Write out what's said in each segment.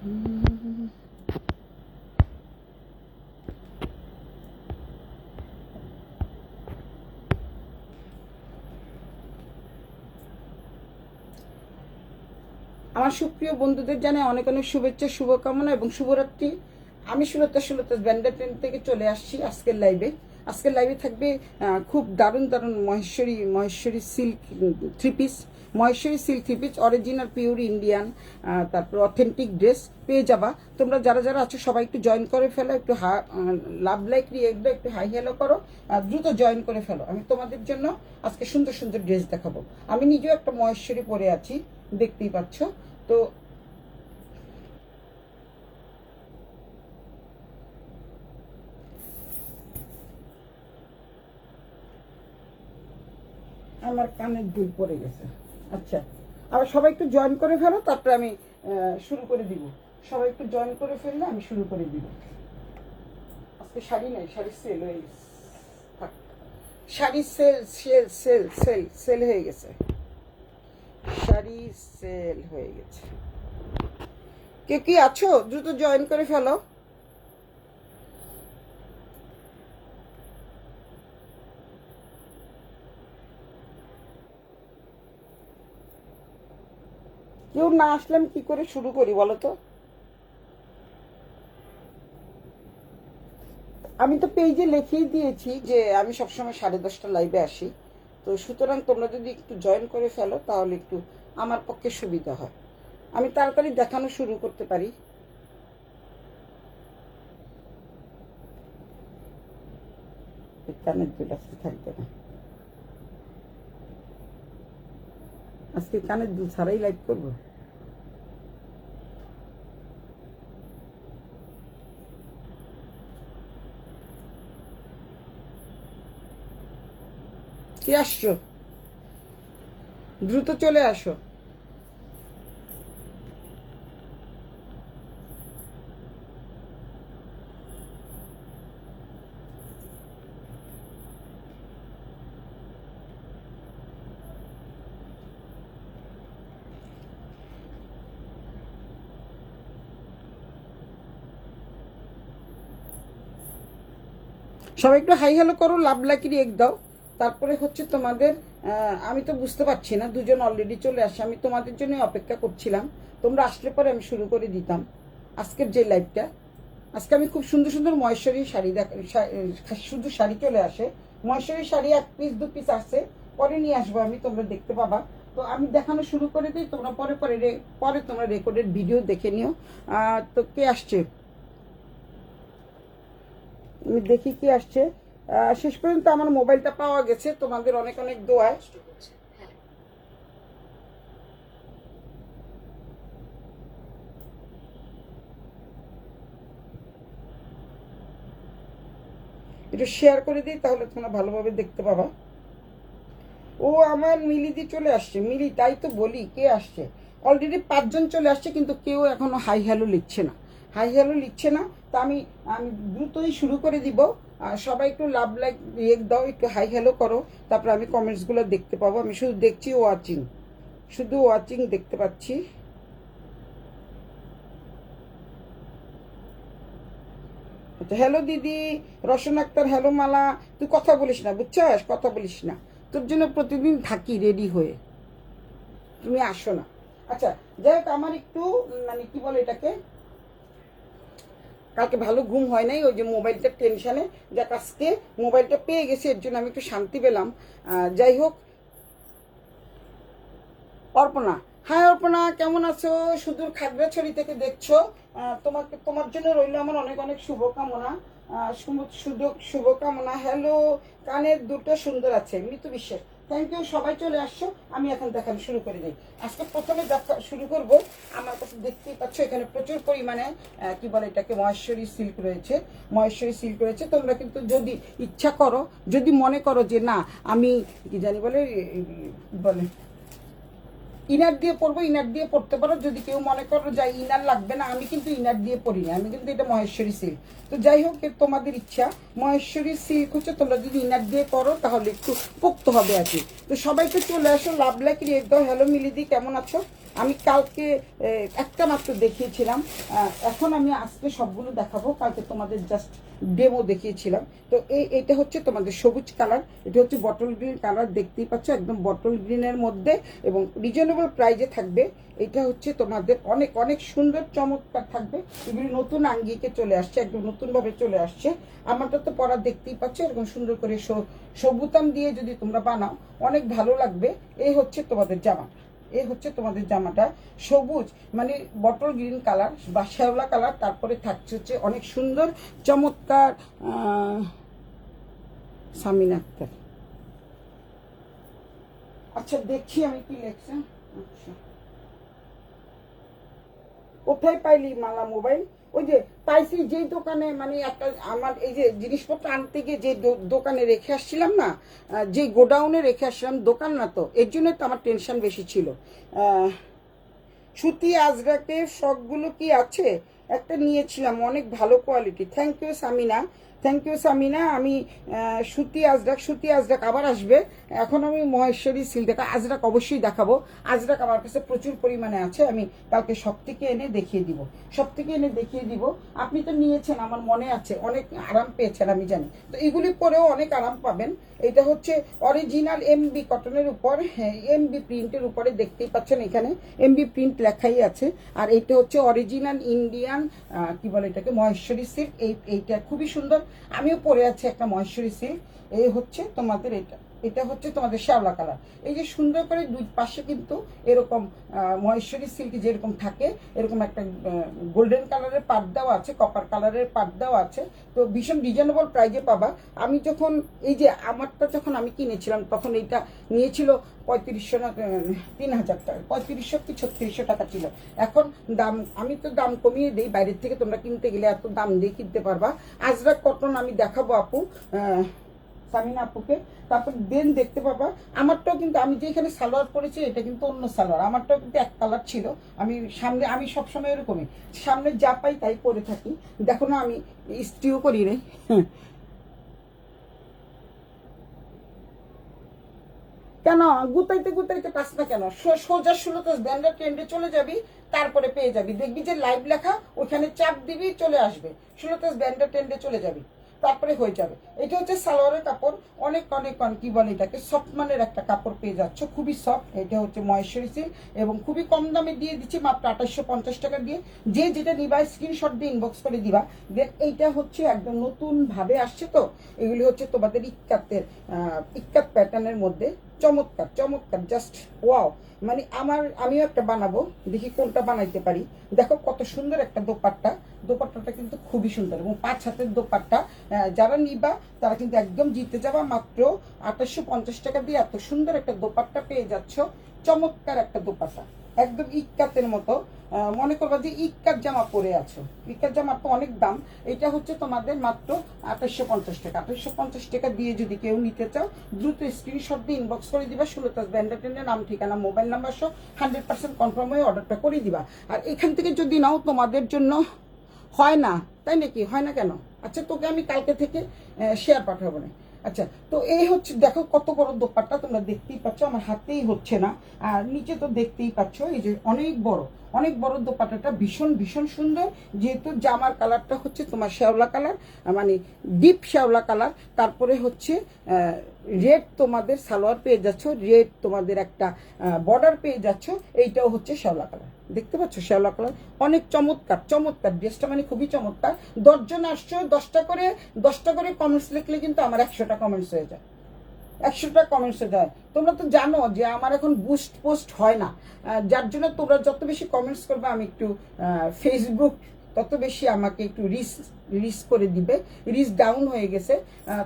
আমার সুপ্রিয় বন্ধুদের জানাই অনেক অনেক শুভেচ্ছা, শুভকামনা এবং শুভরাত্রি। আমি সুলতা ব্যান্ডের ট্রেন থেকে চলে আসছি আজকের লাইভে। আজকের লাইভে থাকবে খুব দারুণ দারুণ Maheshwari silk three piece, Maheshwari silk three piece, original pure Indian, তারপর অথেন্টিক ড্রেস পেয়ে যাবা। তোমরা যারা যারা আছো সবাই একটু জয়েন করে ফেলো, একটু লাভ লাইক রিয়েক্ট একটু হাই হ্যালো করো, দ্রুত জয়েন করে ফেলো। আমি তোমাদের জন্য আজকে সুন্দর সুন্দর ড্রেস দেখাবো। আমি নিজেও একটা মহেশ্বরী পরে আছি, দেখতেই পাচ্ছ। তো আমার কানের দুল পড়ে গেছে। আচ্ছা, আবার সবাই একটু জয়েন করে ফেলো, তারপরে আমি শুরু করে দিব। সবাই একটু জয়েন করে ফেললে আমি শুরু করে দিব। আজকে শাড়ি নাই, শাড়ি সেল হয়ে গেছে। Sari sale sale sale sale sale হয়ে গেছে, শাড়ি সেল হয়ে গেছে। কেউ কি আছো? দ্রুত জয়েন করে ফেলো। কেউ না আসলে আমি কি করে শুরু করি বলো তো? আমি তো পেজে লিখেই দিয়েছি যে আমি সবসময় 10:30 লাইভে আসি। তো সুতরাং তোমরা যদি একটু জয়েন করে ফেলো তাহলে একটু আমার পক্ষে সুবিধা হয়, আমি তাড়াতাড়ি দেখানো শুরু করতে পারি। কানের দুল আজকে থাকবে না, আজকে কানের দুল ছাড়াই লাইভ করবো। কি আসছো? দ্রুত চলে আসো। সবাই একটু হাই হ্যালো করো, লাভ লাইক রিয়েক্ট দাও। তারপরে হচ্ছে তোমাদের আমি তো বুঝতে পারছি না, দুজন অলরেডি চলে আসে, আমি তোমাদের জন্য অপেক্ষা করছিলাম। তোমরা আসলে পরে আমি শুরু করে দিতাম আজকের যে লাইভটা। আজকে আমি খুব সুন্দর সুন্দর মহেশ্বরী শাড়ি শুধু শাড়ি চলে আসে, মহেশ্বরী শাড়ি 1 পিস 2 পিস আছে, পরে নিয়ে আসবো আমি, তোমরা দেখতে পাবা। তো আমি দেখানো শুরু করে দিই, তোমরা পরে পরে পরে তোমরা রেকর্ডেড ভিডিও দেখে নিও। তো কে আসছে আমি দেখি কি আসছে। শেষ পর্যন্ত আমার মোবাইলটা পাওয়া গেছে, তোমাদের অনেক অনেক দোয়ায়। একটু শেয়ার করে দিই, তাহলে তোমরা ভালোভাবে দেখতে পাবা। ও আমার মিলিদি চলে আসছে, মিলি, তাই তো বলি কে আসছে। অলরেডি 5 জন চলে আসছে, কিন্তু কেউ এখনো হাই হ্যালো লিখছে না, হাই হ্যালো লিখছে না। তা আমি আমি দ্রুতই শুরু করে দিব। সবাই একটু লাভ লাইক রিয়েক্ট দাও, একটু হাই হ্যালো করো, তারপরে আমি কমেন্টসগুলো দেখতে পাবো। আমি শুধু দেখছি ওয়াচিং, শুধু ওয়াচিং দেখতে পাচ্ছি। আচ্ছা, হ্যালো দিদি রসন আক্তার, হ্যালো মালা। তুই কথা বলিস না, বুঝছস, কথা বলিস না, তোর জন্য প্রতিদিন থাকি রেডি হয়ে, তুমি আসো না। আচ্ছা, যাই হোক, আমার একটু মানে কি বলে এটাকে, কালকে ভালো ঘুম হয় নাই, ওই যে মোবাইলটার টেনশনে। যাক, আজকে মোবাইলটা পেয়ে গেছি, এর জন্য আমি একটু শান্তি পেলাম। যাই হোক, অর্পণা, হ্যাঁ অর্পণা, কেমন আছো? সুদূর খাগড়াছড়ি থেকে দেখছো। তোমাকে, তোমার জন্য রইল আমার অনেক অনেক শুভকামনা, শুভকামনা। হ্যালো, কানের দুটো সুন্দর আছে, মৃত্যু বিশ্বাস, থ্যাংক ইউ। সবাই চলে আসছো, আমি এখন দেখানো শুরু করে দিই। আজকে প্রথমে দেখা শুরু করব। আমার কাছে দেখতেই পাচ্ছ এখানে প্রচুর পরিমাণে কি বলে এটাকে, মহেশ্বরী সিল্ক রয়েছে, মহেশ্বরী সিল্ক রয়েছে। তোমরা কিন্তু যদি ইচ্ছা করো, যদি মনে করো যে না আমি কি জানি বলে বলে ইনার দিয়ে পরবো, ইনার দিয়ে পড়তে পারো। যদি কেউ মনে করো যে ইনার লাগবে না, আমি কিন্তু ইনার দিয়ে পড়ি না, আমি কিন্তু এটা মহেশ্বরী সিল্ক। তো যাই হোক, তোমাদের ইচ্ছা। মহেশ্বরী সিল্ক হচ্ছে, তোমরা যদি ইনার দিয়ে করো তাহলে একটু পোক্ত হবে আর কি। তো সবাইকে চলে আসো, লাভ লাইক রিয়েক্ট দাও। হ্যালো মিলিদি, কেমন আছো? আমি কালকে একটা মাত্র দেখিয়েছিলাম, এখন আমি আজকে সবগুলো দেখাবো। কালকে তোমাদের জাস্ট ডেমো দেখিয়েছিলাম। তো এইটা হচ্ছে তোমাদের সবুজ কালার, এটা হচ্ছে বটল গ্রিন কালার, দেখতেই পাচ্ছ একদম বটল গ্রিনের মধ্যে এবং রিজনেবল প্রাইজে থাকবে। এটা হচ্ছে তোমাদের অনেক অনেক সুন্দর চমৎকার থাকবে। এগুলি নতুন আঙ্গিকে চলে আসছে, একদম নতুনভাবে চলে আসছে। আমারটা তো পরা দেখতেই পাচ্ছ, এরকম সুন্দর করে সবুতাম দিয়ে যদি তোমরা বানাও অনেক ভালো লাগবে। এই হচ্ছে তোমাদের জামা, এই হচ্ছে তোমাদের জামাটা সবুজ মানে বটল গ্রিন কালার বা শ্যাওলা কালার, তারপরে থাকছে হচ্ছে অনেক সুন্দর চমৎকার সামিনা আক্তার। আচ্ছা দেখছি আমি কি লেখছে। আচ্ছা কোথায় পাইলি মালা মোবাইল? ওই যে পাইছি যেই দোকানে, মানে একটা আমার এই যে জিনিসপত্র আনতে গিয়ে যে দোকানে রেখে আসছিলাম না, যে গোডাউনে রেখে আসছিলাম, দোকান না তো, এর জন্য তো আমার টেনশন বেশি ছিল। সুতি আজরাকের শখগুলো কি আছে? একটা নিয়েছিলাম, অনেক ভালো quality. Thank you Samina, thank you Samina. আমি সুতি আজরাক আবার আসবে। এখন আমি মহেশ্বরী সিল্ক দেখা আজরাক অবশ্যই দেখাবো। আজরাক আমার কাছে প্রচুর পরিমাণে আছে, আমি কালকে সব থেকে এনে দেখিয়ে দিব, সব থেকে এনে দেখিয়ে দিব। আপনি তো নিয়েছেন, আমার মনে আছে, অনেক আরাম পেয়েছেন আমি জানি। তো এগুলি পরেও অনেক আরাম পাবেন। এটা হচ্ছে অরিজিনাল এমবি কটনের উপর, হ্যাঁ এমবি প্রিন্টের উপরে দেখতেই পাচ্ছেন, এখানে এমবি প্রিন্ট লেখাই আছে। আর এইটা হচ্ছে অরিজিনাল ইন্ডিয়ান কি বলে এটাকে, মহেশ্বরী সিল্ক। এইটা খুবই সুন্দর, আমিও পরে আছি একটা মহেশ্বরী সিল্ক। এই হচ্ছে তোমাদের এটা, এটা হচ্ছে তোমাদের শ্যাওলা কালার। এই যে সুন্দর করে দুই পাশে কিন্তু এরকম মহেশ্বরী সিল্ক যেরকম থাকে এরকম একটা গোল্ডেন কালারের পাট দেওয়া আছে, কপার কালারের পাট দেওয়া আছে। তো ভীষণ রিজনেবল প্রাইজে পাবা। আমি যখন এই যে আমারটা যখন আমি কিনেছিলাম তখন এইটা নিয়েছিল 3500 না 3000 টাকা, 3500 কি 3600 টাকা ছিল। এখন দাম, আমি তো দাম কমিয়ে দিই, বাইরের থেকে তোমরা কিনতে গেলে এত দাম দিয়ে কিনতে পারবা। আজরাক কটন আমি দেখাবো আপু, সামিনা আপুকে, তারপর দেন দেখতে পাবা। আমারটাও কিন্তু আমি যেখানে সালোয়ার পরেছি এটা কিন্তু অন্য সালোয়ার, আমারটাও কিন্তু এক কালার ছিল। আমি সামনে, আমি সবসময় এরকমই সামনে যা পাই তাই পরে থাকি। দেখো না আমি স্ত্রীও করি রে। কেন গুতাইতে গুতাইতে পাস না কেন? সোজা 16 ব্যান্ডার ট্রেন্ডে চলে যাবি, তারপরে পেয়ে যাবি, দেখবি যে লাইভ লেখা, ওখানে চাপ দিবি চলে আসবে, 16 ব্যান্ডার ট্রেন্ডে চলে যাবি, তারপরে হয়ে যাবে। এটা হচ্ছে সালোয়ারের কাপড়, অনেক অনেক কি বলে এটাকে, সফট মানের একটা কাপড় পেয়ে যাচ্ছ, খুবই সফট। এটা হচ্ছে মহেশ্বরী সিল্ক এবং খুবই কম দামে দিয়ে দিচ্ছি, মাত্র 2850 টাকা দিয়ে। যে যেটা নিবা স্ক্রিনশট দিয়ে ইনবক্স করে দিবা। দেন এইটা হচ্ছে একদম নতুন ভাবে আসছে, তো এগুলি হচ্ছে তোমাদের ইক্কাত প্যাটার্নের মধ্যে চমৎকার চমৎকার, জাস্ট ওয়াও। মানে আমিও একটা বানাবো, দেখি কোনটা বানাইতে পারি। দেখো কত সুন্দর একটা দোপাট্টা, দোপাট্টাটা কিন্তু খুবই সুন্দর এবং 5 হাতের দোপাট্টা। যারা নিবা তারা কিন্তু একদম জিতে যাবা। মাত্র 2850 টাকা দিয়ে এত সুন্দর একটা দোপাট্টা পেয়ে যাচ্ছ, চমৎকার একটা দোপাট্টা, একদম ইক্কাতের মতো। মনে করবা যে ইক্কাত জামা পরে আছো, ইক্কাত জামার তো অনেক দাম। এটা হচ্ছে তোমাদের মাত্র 2850 টাকা। 2850 টাকা দিয়ে যদি কেউ নিতে চাও দ্রুত স্ক্রিনশট দিয়ে ইনবক্স করে দিবা, 16 ব্যান্ডার ট্রেন্ডের নাম ঠিকানা মোবাইল নাম্বার সহ 100% কনফার্ম হয়ে অর্ডারটা করে দিবা। আর এখান থেকে যদি নাও তোমাদের জন্য হয় না, তাই নাকি? হয় না কেন? আচ্ছা তোকে আমি কালকে থেকে শেয়ার পাঠাবো না। আচ্ছা তো এই হচ্ছে, দেখো কত বড় দোপাট্টা, তোমরা দেখতেই পাচ্ছ, আমার হাতেই হচ্ছে না, আর নিচে তো দেখতেই পাচ্ছ, এই যে অনেক বড় অনেক বড় দোপাট্টাটা, ভীষণ ভীষণ সুন্দর। যেহেতু জামার কালারটা হচ্ছে তোমার শ্যাওলা কালার, মানে ডিপ শ্যাওলা কালার, তারপরে হচ্ছে রেড তোমাদের সালোয়ার পেয়ে যাচ্ছ, রেড তোমাদের একটা বর্ডার পেয়ে যাচ্ছ, এইটাও হচ্ছে শ্যাওলা কালার, দেখতে পাচ্ছ শ্যাওলা কালার, অনেক চমৎকার চমৎকার ড্রেসটা, মানে খুবই চমৎকার। 10 জন আসছো, 10টা করে কমেন্টস লিখলে কিন্তু আমার 100টা কমেন্টস হয়ে যায়, 100টা কমেন্টসে যায়। তোমরা তো জানো যে আমার এখন বুস্ট পোস্ট হয় না, যার জন্য তোমরা যত বেশি কমেন্টস করবে আমি একটু ফেসবুক তত বেশি আমাকে একটু রিস্ক করে দিবে, রিস্ক ডাউন হয়ে গেছে।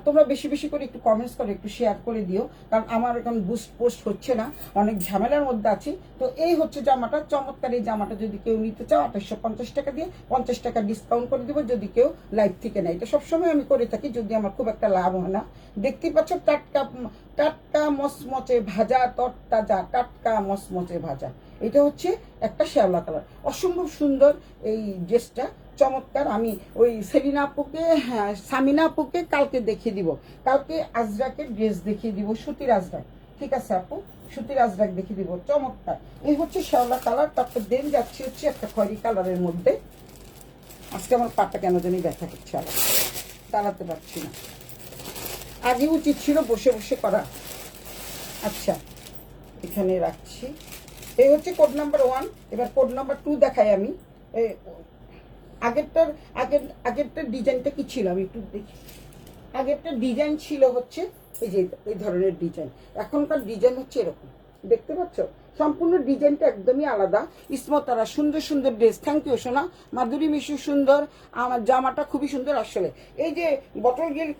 তোমরা বেশি বেশি করে একটু কমেন্টস করে একটু শেয়ার করে দিও, কারণ আমার এখন বুস্ট পোস্ট হচ্ছে না, অনেক ঝামেলার মধ্যে আছি। তো এই হচ্ছে জামাটা, চমৎকার এই জামাটা যদি কেউ নিতে চাও 2850 টাকা দিয়ে 50 টাকা ডিসকাউন্ট করে দিব যদি কেউ লাইভ থেকে নেয়। এটা সবসময় আমি করে থাকি যদি আমার খুব একটা লাভ হয় না। দেখতেই পাচ্ছ টাটকা টাটকা মচমচে ভাজা, তরতাজা টাটকা মচমচে ভাজা। এটা হচ্ছে একটা শ্যাওলা কালার, অসম্ভব সুন্দর এই ড্রেসটা, চমৎকার। আমি ওই সেলিনা আপুকে, হ্যাঁ সামিনা আপুকে কালকে দেখিয়ে দিব, কালকে আজরাকের ড্রেস দেখিয়ে দিব, সুতির আজরাক। ঠিক আছে আপু। সুতির আজরাক দেখিয়ে দিব, চমৎকার। এই হচ্ছে শ্যাওলা কালার, তারপর দেন যাচ্ছে হচ্ছে একটা খয়েরি কালারের মধ্যে। আজকে আমার পাটা কেন জানি ব্যথা করছে, আবার দাঁড়াতে পারছি না। আগে উচিত ছিল বসে বসে করা। আচ্ছা, এখানে রাখছি। এই হচ্ছে কোড নাম্বার 1। এবার কোড নাম্বার 2 দেখাই আমি। আগেরটার ডিজাইনটা কি ছিল আমি একটু দেখি। আগেরটা ডিজাইন ছিল হচ্ছে এই যে এই ধরনের ডিজাইন, এখনকার ডিজাইন হচ্ছে এরকম, দেখতে পাচ্ছ? সম্পূর্ণ ডিজাইনটা একদমই আলাদা। ইসমতারা সুন্দর সুন্দর ড্রেস, থ্যাংক ইউ সোনা। মাধুরী মিশু সুন্দর, আমার জামাটা খুবই সুন্দর। আসলে এই যে বটল গ্রিন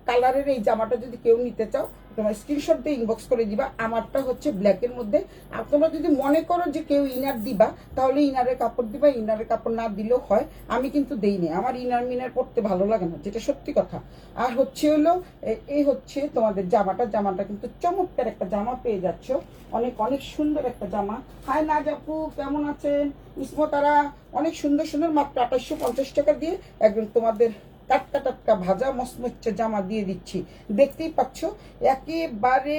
কালারের এই জামাটা যদি কেউ নিতে চাও, তোমার স্ক্রিনশট দিয়ে ইনবক্স করে দিবা। আমারটা হচ্ছে ব্ল্যাকের মধ্যে। আর তোমরা যদি মনে করো যে কেউ ইনার দিবা, তাহলে ইনারের কাপড় দিবা, ইনারের কাপড় না দিলেও হয়। আমি কিন্তু দেই না, আমার ইনার মিনার পরতে ভালো লাগে না, যেটা সত্যি কথা। আর হচ্ছে হলো এই হচ্ছে তোমাদের জামাটা কিন্তু চমৎকার একটা জামা পেয়ে যাচ্ছ, অনেক অনেক সুন্দর একটা জামা। হাই নাজ আপু, কেমন আছেন? ইসমতারা অনেক সুন্দর সুন্দর, মাত্র 2850 টাকা দিয়ে একদম তোমাদের টাটকা টাটকা ভাজা মচমচে জামা দিয়ে দিচ্ছি। দেখতেই পাচ্ছ, একেবারে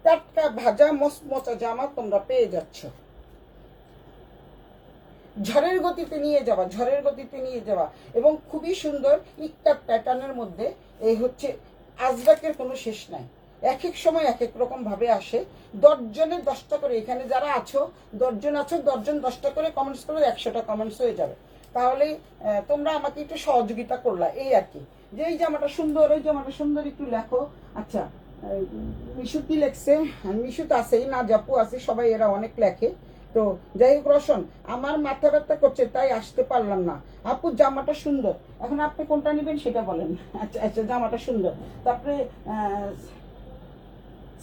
টাটকা ভাজা মচমচা জামা তোমরা পেয়ে যাচ্ছ। ঝড়ের গতিতে নিয়ে যাওয়া, ঝড়ের গতিতে নিয়ে যাওয়া, এবং খুবই সুন্দর ইকটার প্যাটার্নের মধ্যে। এই হচ্ছে আজরাকের কোনো শেষ নাই, এক এক সময় এক এক রকম ভাবে আসে। 10 জনের 10টা করে, এখানে যারা আছো 10 জন আছো, 10 জন 10টা করে কমেন্টস করে 100টা কমেন্টস হয়ে যাবে। তাহলে তোমরা আমাকে একটু সহযোগিতা করলা, এই আর কি। যে এই জামাটা সুন্দর, ওই জামাটা সুন্দর, একটু লেখো। আচ্ছা, মিশু কি লেখছে? মিশু তো আছেই, না জাপু আছে, সবাই এরা অনেক লেখে। তো যাই হোক, রোশন আমার মাথা ব্যথা করছে তাই আসতে পারলাম না। আপু জামাটা সুন্দর, এখন আপনি কোনটা নেবেন সেটা বলেন। আচ্ছা আচ্ছা, জামাটা সুন্দর। তারপরে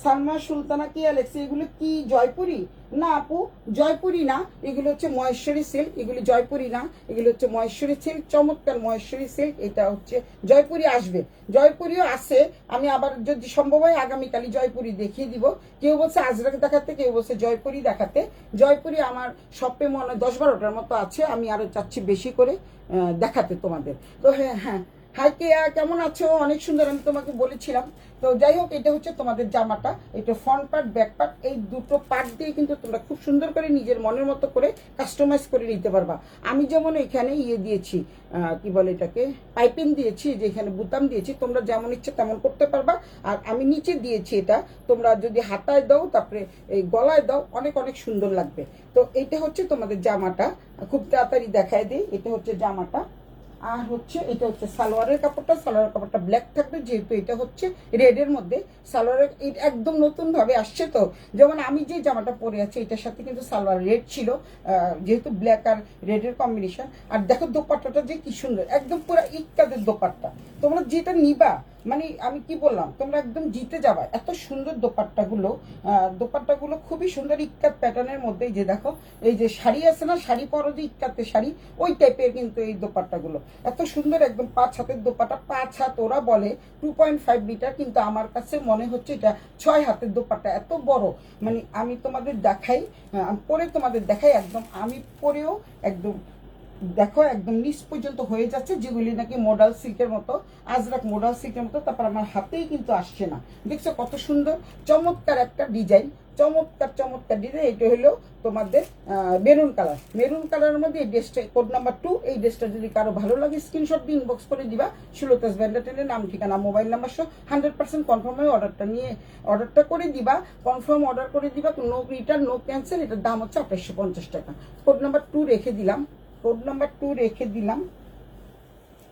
সালমা সুলতানা কি লেখছে, এগুলো কি জয়পুরি? না আপু, জয়পুরি না, এগুলো হচ্ছে মহেশ্বরী সিল্ক। এগুলি জয়পুরি না, এগুলো হচ্ছে মহেশ্বরী সিল্ক, চমৎকার মহেশ্বরী সিল্ক। এটা হচ্ছে জয়পুরি আসবে, জয়পুরিও আছে। আমি আবার যদি সম্ভব হয় আগামীকালই জয়পুরি দেখিয়ে দিব। কেউ বলছে আজরাক দেখাতে, কেউ বলছে জয়পুরি দেখাতে। জয়পুরি আমার শপে মনে হয় 10-12টার মতো আছে, আমি আরো চাচ্ছি বেশি করে দেখাতে তোমাদের। তো হ্যাঁ হ্যাঁ, হাই কেয়া, কেমন আছো? অনেক সুন্দর, আমি তোমাকে বলেছিলাম। তো যাই হোক, এটা হচ্ছে তোমাদের জামাটা, এটা ফ্রন্ট পার্ট ব্যাক পার্ট, এই দুটো পার্ট দিয়ে কিন্তু তোমরা খুব সুন্দর করে নিজের মনের মতো করে কাস্টমাইজ করে নিতে পারবা। আমি যেমন এখানে দিয়েছি, কি বলে এটাকে, পাইপিং দিয়েছি, যে এখানে বুতাম দিয়েছি, তোমরা যেমন ইচ্ছে তেমন করতে পারবা। আর আমি নিচে দিয়েছি, এটা তোমরা যদি হাতায় দাও, তারপরে এই গলায় দাও, অনেক অনেক সুন্দর লাগবে। তো এইটা হচ্ছে তোমাদের জামাটা, খুব তাড়াতাড়ি দেখায় দিই। এটা হচ্ছে জামাটা। আর হচ্ছে এটা হচ্ছে সালোয়ারের কাপড়টা, সালোয়ারের কাপড়টা ব্ল্যাক থাকবে, যেহেতু এটা হচ্ছে রেডের মধ্যে। সালোয়ারের একদম নতুন ভাবে আসছে। তো যেমন আমি যে জামাটা পরে আছি, এটার সাথে কিন্তু সালোয়ার রেড ছিল, যেহেতু ব্ল্যাক আর রেডের কম্বিনেশন। আর দেখো দোপাট্টাটা যে কি সুন্দর, একদম পুরো ইক্কাদের দোপাট্টা। তোমরা যেটা নিবা, মানে আমি কি বললাম, তোমরা একদম জিতে যাবা। এত সুন্দর দোপাট্টাগুলো খুবই সুন্দর, ইক্কাত প্যাটার্নের মধ্যে। যে দেখো, এই যে শাড়ি আছে না, শাড়ি পরো যে ইক্কাতের শাড়ি, ওই টাইপের কিন্তু এই দোপাট্টাগুলো এত সুন্দর। একদম 5 হাতের দোপাট্টা, 5 হাত ওরা বলে 2.5 মিটার, কিন্তু আমার কাছে মনে হচ্ছে এটা 6 হাতের দোপাট্টা, এত বড়। মানে আমি তোমাদের দেখাই, পরে তোমাদের দেখাই, একদম আমি পরেও একদম দেখো একদম নিচ পর্যন্ত হয়ে যাচ্ছে, যেগুলি নাকি মডাল সিল্কের মতো, আজরাক মডাল সিল্কের মতো। তারপর আমার হাতেই কিন্তু আসছে না, দেখছো কত সুন্দর, চমৎকার একটা ডিজাইন, চমৎকার চমৎকার ডিজাইন। এটা হলো তোমাদের মেরুন কালার, মেরুন কালারের মধ্যে এই ড্রেসটা, কোড নাম্বার 2। এই ড্রেসটা যদি কারো ভালো লাগে স্ক্রিনশট দিয়ে ইনবক্স করে দিবা। সুলতাস ভ্যান্ডাটেলের নাম, ঠিকানা, মোবাইল নাম্বার সহ 100% কনফার্ম হয়ে অর্ডারটা করে দিবা। কনফার্ম অর্ডার করে দিবা, নো রিটার্ন নো ক্যান্সেল। এটার দাম হচ্ছে 2850 টাকা। কোড নাম্বার 2 রেখে দিলাম, কোড নাম্বার 2 রেখে দিলাম।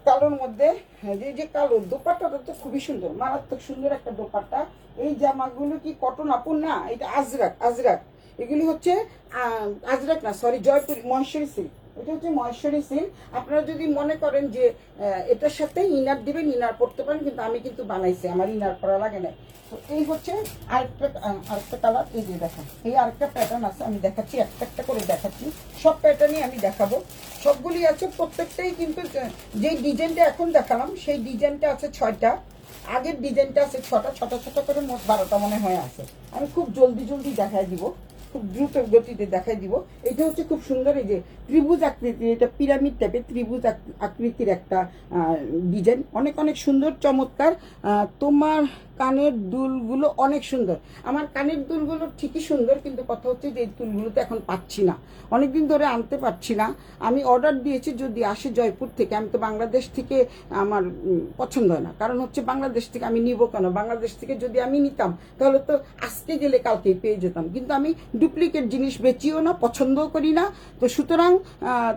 কালোর মধ্যে, যে কালো দোপাট্টাটা তো খুবই সুন্দর, মারাত্মক সুন্দর একটা দোপাট্টা। এই জামাগুলো কি কটন আপু? না, এটা আজরাক। এগুলি হচ্ছে আজরাক না, সরি, জয়পুরি মহেশ্বরী সিল্ক। এটা হচ্ছে মহেশ্বরী সিল্ক। আপনারা যদি মনে করেন যে এটার সাথে ইনার দিবেন, ইনার পরতে পারেন, কিন্তু আমি কিন্তু বানাইছি, আমার ইনার পরা লাগে না। তো এই হচ্ছে আরেকটা কালার। এই যে দেখেন, এই আরেকটা প্যাটার্ন আছে, আমি দেখাচ্ছি, একটা করে দেখাচ্ছি। সব প্যাটার্নই আমি দেখাবো, সবগুলি আছে, প্রত্যেকটাই কিন্তু যেই ডিজাইনটা এখন দেখালাম সেই ডিজাইনটা আছে 6টা, আগের ডিজাইনটা আছে 6টা, 6টা করে মোট 12টা মনে হয় আছে। আমি খুব জলদি দেখাই দিব। খুব দ্রুত গতিতে দেখাই দিব। এটা হচ্ছে খুব সুন্দর, এই যে ত্রিভুজ আকৃতির, এটা পিরামিড টাইপের ত্রিভুজ আকৃতির একটা ডিজাইন, অনেক অনেক সুন্দর চমৎকার। তোমার কানের দুলগুলো অনেক সুন্দর। আমার কানের দুলগুলো ঠিকই সুন্দর, কিন্তু কথা হচ্ছে যে এই দুলগুলো তো এখন পাচ্ছি না, অনেকদিন ধরে আনতে পারছি না। আমি অর্ডার দিয়েছি, যদি আসে জয়পুর থেকে। আমি তো বাংলাদেশ থেকে আমার পছন্দ হয় না, কারণ হচ্ছে বাংলাদেশ থেকে আমি নিব কেন? বাংলাদেশ থেকে যদি আমি নিতাম তাহলে তো আজকে গেলে কালকেই পেয়ে যেতাম, কিন্তু আমি ডুপ্লিকেট জিনিস বেচিও না, পছন্দও করি না। তো সুতরাং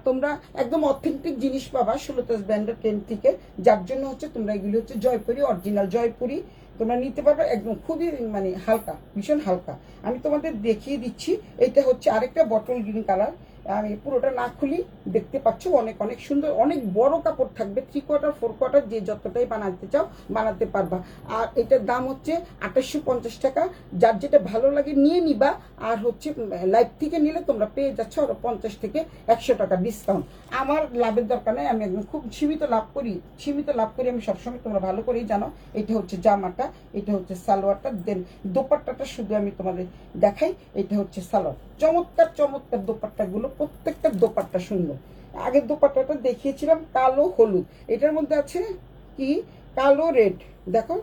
তোমরা একদম অথেন্টিক জিনিস পাবা সুলতাস ব্র্যান্ডের ট্রেন থেকে, যার জন্য হচ্ছে তোমরা এগুলি হচ্ছে জয়পুরি, অরিজিনাল জয়পুরি তোমরা নিতে পারবে, একদম খুবই মানে হালকা, ভীষণ হালকা। আমি তোমাদের দেখিয়ে দিচ্ছি। এটা হচ্ছে আরেকটা বটল গ্রিন কালার, আমি পুরোটা না খুলি, দেখতে পাচ্ছ অনেক অনেক সুন্দর, অনেক বড় কাপড় থাকবে, 3/4 4/4 যে যতটাই বানাতে চাও বানাতে পারবা। আর এটার দাম হচ্ছে 2850 টাকা। যার যেটা ভালো লাগে নিয়ে নিবা। আর হচ্ছে লাইভ থেকে নিলে তোমরা পেয়ে যাচ্ছ আরো 50 থেকে 100 টাকা ডিসকাউন্ট। আমার লাভের দরকার নেই, আমি একদম খুব সীমিত লাভ করি, আমি সবসময়, তোমরা ভালো করেই জানো। এটা হচ্ছে জামাটা, এটা হচ্ছে সালোয়ারটা, দেন দোপাট্টাটা শুধু আমি তোমাদের দেখাই। এটা হচ্ছে সালোয়ার, চমৎকার চমৎকার দোপাট্টাগুলো, প্রত্যেকটা দোপাট্টা সুন্দর। আগের দোপাট্টাটা দেখিয়েছিলাম কালো হলুদ, এটার মধ্যে আছে কি কালো রেড, দেখো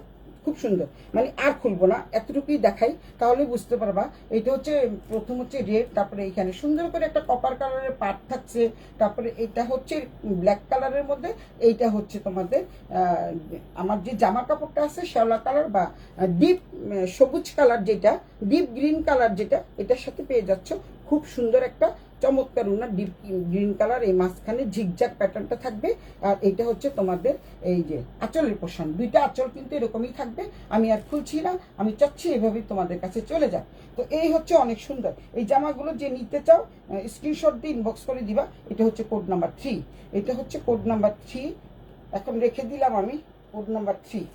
খুব সুন্দর। মানে আর খুলবো না, এতটুকুই দেখাই, তাহলে বুঝতে পারবা। এটা হচ্ছে প্রথম হচ্ছে রেড, তারপরে এখানে সুন্দর করে একটা কপার কালারের পাট থাকছে, তারপরে এটা হচ্ছে ব্ল্যাক কালারের মধ্যে, এইটা হচ্ছে তোমাদের আমার যে জামা কাপড়টা আছে শ্যাওলা কালার বা ডিপ সবুজ কালার, যেটা ডিপ গ্রিন কালার, যেটা এটার সাথে পেয়ে যাচ্ছ। খুব সুন্দর একটা চমৎকার উনা, ডিপ গ্রিন কালার, এই মাঝখানে ঝিকঝাক প্যাটার্নটা থাকবে। আর এটা হচ্ছে তোমাদের এই যে আঁচলের পোর্শন, দুইটা আঁচল কিন্তু এরকমই থাকবে। আমি আর খুলছি না, আমি চাচ্ছি এভাবেই তোমাদের কাছে চলে যাক। তো এই হচ্ছে অনেক সুন্দর এই জামাগুলো, যে নিতে চাও স্ক্রিনশট দিয়ে ইনবক্স করে দিবা। এটা হচ্ছে কোড নাম্বার 3, এটা হচ্ছে কোড নাম্বার 3, এখন রেখে দিলাম আমি। কোড নাম্বার 3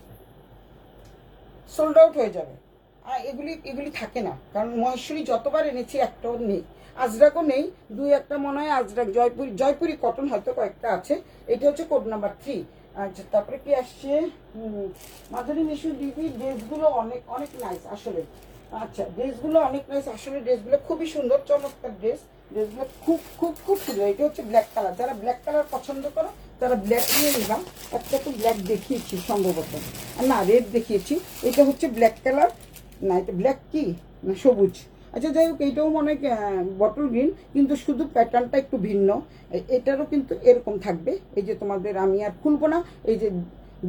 সোল্ড আউট হয়ে যাবে। আর এগুলি থাকে না, কারণ মহেশ্বরী যতবার এনেছি একটাও নেই, আজরাকও নেই, দুই একটা মনে হয় আজরাক, জয়পুরি কটন হয়তো কয়েকটা আছে। এটা হচ্ছে কোড নাম্বার 3। আচ্ছা, তারপরে কি আসছে, মাধুরী মিশু দিদি ড্রেসগুলো অনেক অনেক নাইস আসলে। আচ্ছা, ড্রেসগুলো অনেক নাইস আসলে, ড্রেসগুলো খুবই সুন্দর, চমৎকার ড্রেসগুলো খুব খুব খুব সুন্দর। এটা হচ্ছে ব্ল্যাক কালার, যারা ব্ল্যাক কালার পছন্দ করো তারা ব্ল্যাক নিয়ে নিলাম। একটা তো ব্ল্যাক দেখিয়েছি সম্ভবত, না রেড দেখিয়েছি। এটা হচ্ছে ব্ল্যাক কালার, না এটা ব্ল্যাক কি না সবুজ। আচ্ছা যাই হোক, এইটাও মনে হয় বটল গ্রিন, কিন্তু শুধু প্যাটার্নটা একটু ভিন্ন। এটারও কিন্তু এরকম থাকবে। এই যে তোমাদের আমি আর খুলবো না, এই যে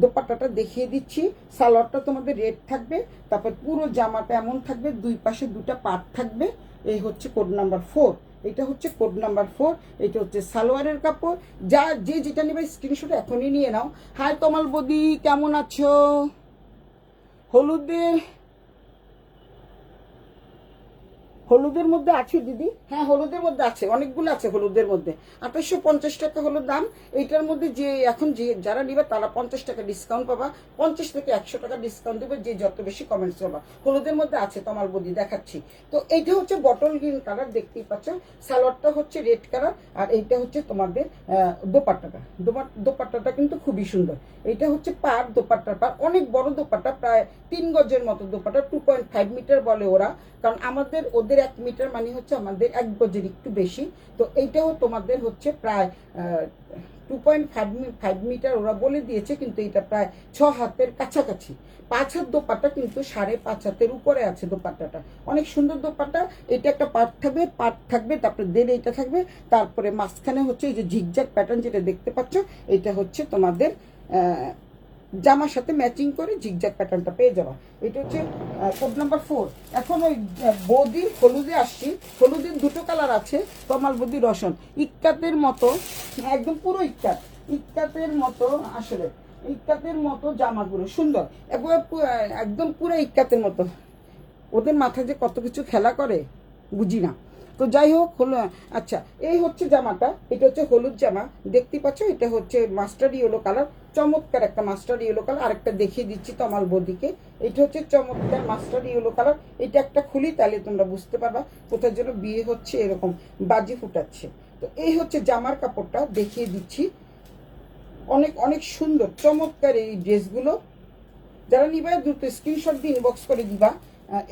দোপাট্টাটা দেখিয়ে দিচ্ছি। সালোয়ারটা তোমাদের রেড থাকবে, তারপর পুরো জামাটা এমন থাকবে, দুই পাশে দুটা পার্ট থাকবে। এই হচ্ছে কোড নাম্বার 4, এটা হচ্ছে কোড নাম্বার 4। এটা হচ্ছে সালোয়ারের কাপড়। যা যে যেটা নেবে স্ক্রিনশট এখনই নিয়ে নাও। হাই তমাল বদি, কেমন আছো? হলুদের মধ্যে আছে দিদি? হ্যাঁ হলুদের মধ্যে আছে, অনেকগুলো আছে হলুদের মধ্যে। 2850 টাকা হলো দাম। এইটার মধ্যে যে এখন যে যারা নিবে তারা 50 টাকা ডিসকাউন্ট পাবা, 50 থেকে 100 টাকা ডিসকাউন্ট দেবে যে যত বেশি কমেন্টস পাবা। হলুদের মধ্যে আছে তমাল বদি, দেখাচ্ছি। তো এইটা হচ্ছে বটল গ্রিন কালার, দেখতেই পাচ্ছ। সালোয়ারটা হচ্ছে রেড কালার, আর এইটা হচ্ছে তোমাদের দোপাট্টাটা। দোপাট্টাটা কিন্তু খুবই সুন্দর। এইটা হচ্ছে পার, দোপাট্টার পার অনেক বড় দোপাট্টা, প্রায় 3 গজের মতো দোপাট্টা, 2.5 মিটার বলে ওরা, কারণ ওদের 1 মিটার মানে হচ্ছে আমাদের 1 গজের একটু বেশি। তো এইটাও তোমাদের হচ্ছে প্রায় 2.5 মিটার ওরা বলে দিয়েছে, কিন্তু এটা প্রায় 6 হাতের কাছাকাছি। 5 হাত দোপাট্টা, কিন্তু 5.5 হাতের উপরে আছে দোপাট্টাটা। অনেক সুন্দর দোপাট্টা। এটা একটা পাট থাকবে, তারপরে এইটা থাকবে, তারপরে মাঝখানে হচ্ছে এই যে ঝিকঝাক প্যাটার্ন যেটা দেখতে পাচ্ছ, এটা হচ্ছে তোমাদের জামার সাথে ম্যাচিং করে ঝিকঝাক প্যাটার্নটা পেয়ে যাবা। এটা হচ্ছে কোড নাম্বার 4। এখন ওই বৌদির হলুদে আসছি। হলুদের দুটো কালার আছে, তমাল বৌদি রসন, ইক্কাতের মতো, একদম পুরো ইক্কাতের মতো, আসলে ইক্কাতের মতো জামাগুলো সুন্দর, একদম পুরো ইক্কাতের মতো। ওদের মাথায় যে কত কিছু খেলা করে বুঝি না। তো যাই হোক হলো। আচ্ছা, এই হচ্ছে জামাটা, এটা হচ্ছে হলুদ জামা, দেখতে পাচ্ছ। এটা হচ্ছে মাস্টার্ড ইয়েলো কালার, চমৎকার একটা মাস্টার্ড ইয়েলো কালার। আরেকটা দেখিয়ে দিচ্ছি তমাল বদিকে। এটা হচ্ছে চমৎকার মাস্টার্ড ইয়েলো কালার। এটা একটা খুলি, তাহলে তোমরা বুঝতে পারবা কোথায় যেন বিয়ে হচ্ছে, এরকম বাজি ফুটাচ্ছে। তো এই হচ্ছে জামার কাপড়টা, দেখিয়ে দিচ্ছি। অনেক অনেক সুন্দর চমৎকার এই ড্রেসগুলো। যারা নিবা দ্রুত স্ক্রিনশট দিয়ে ইনবক্স করে দিবা।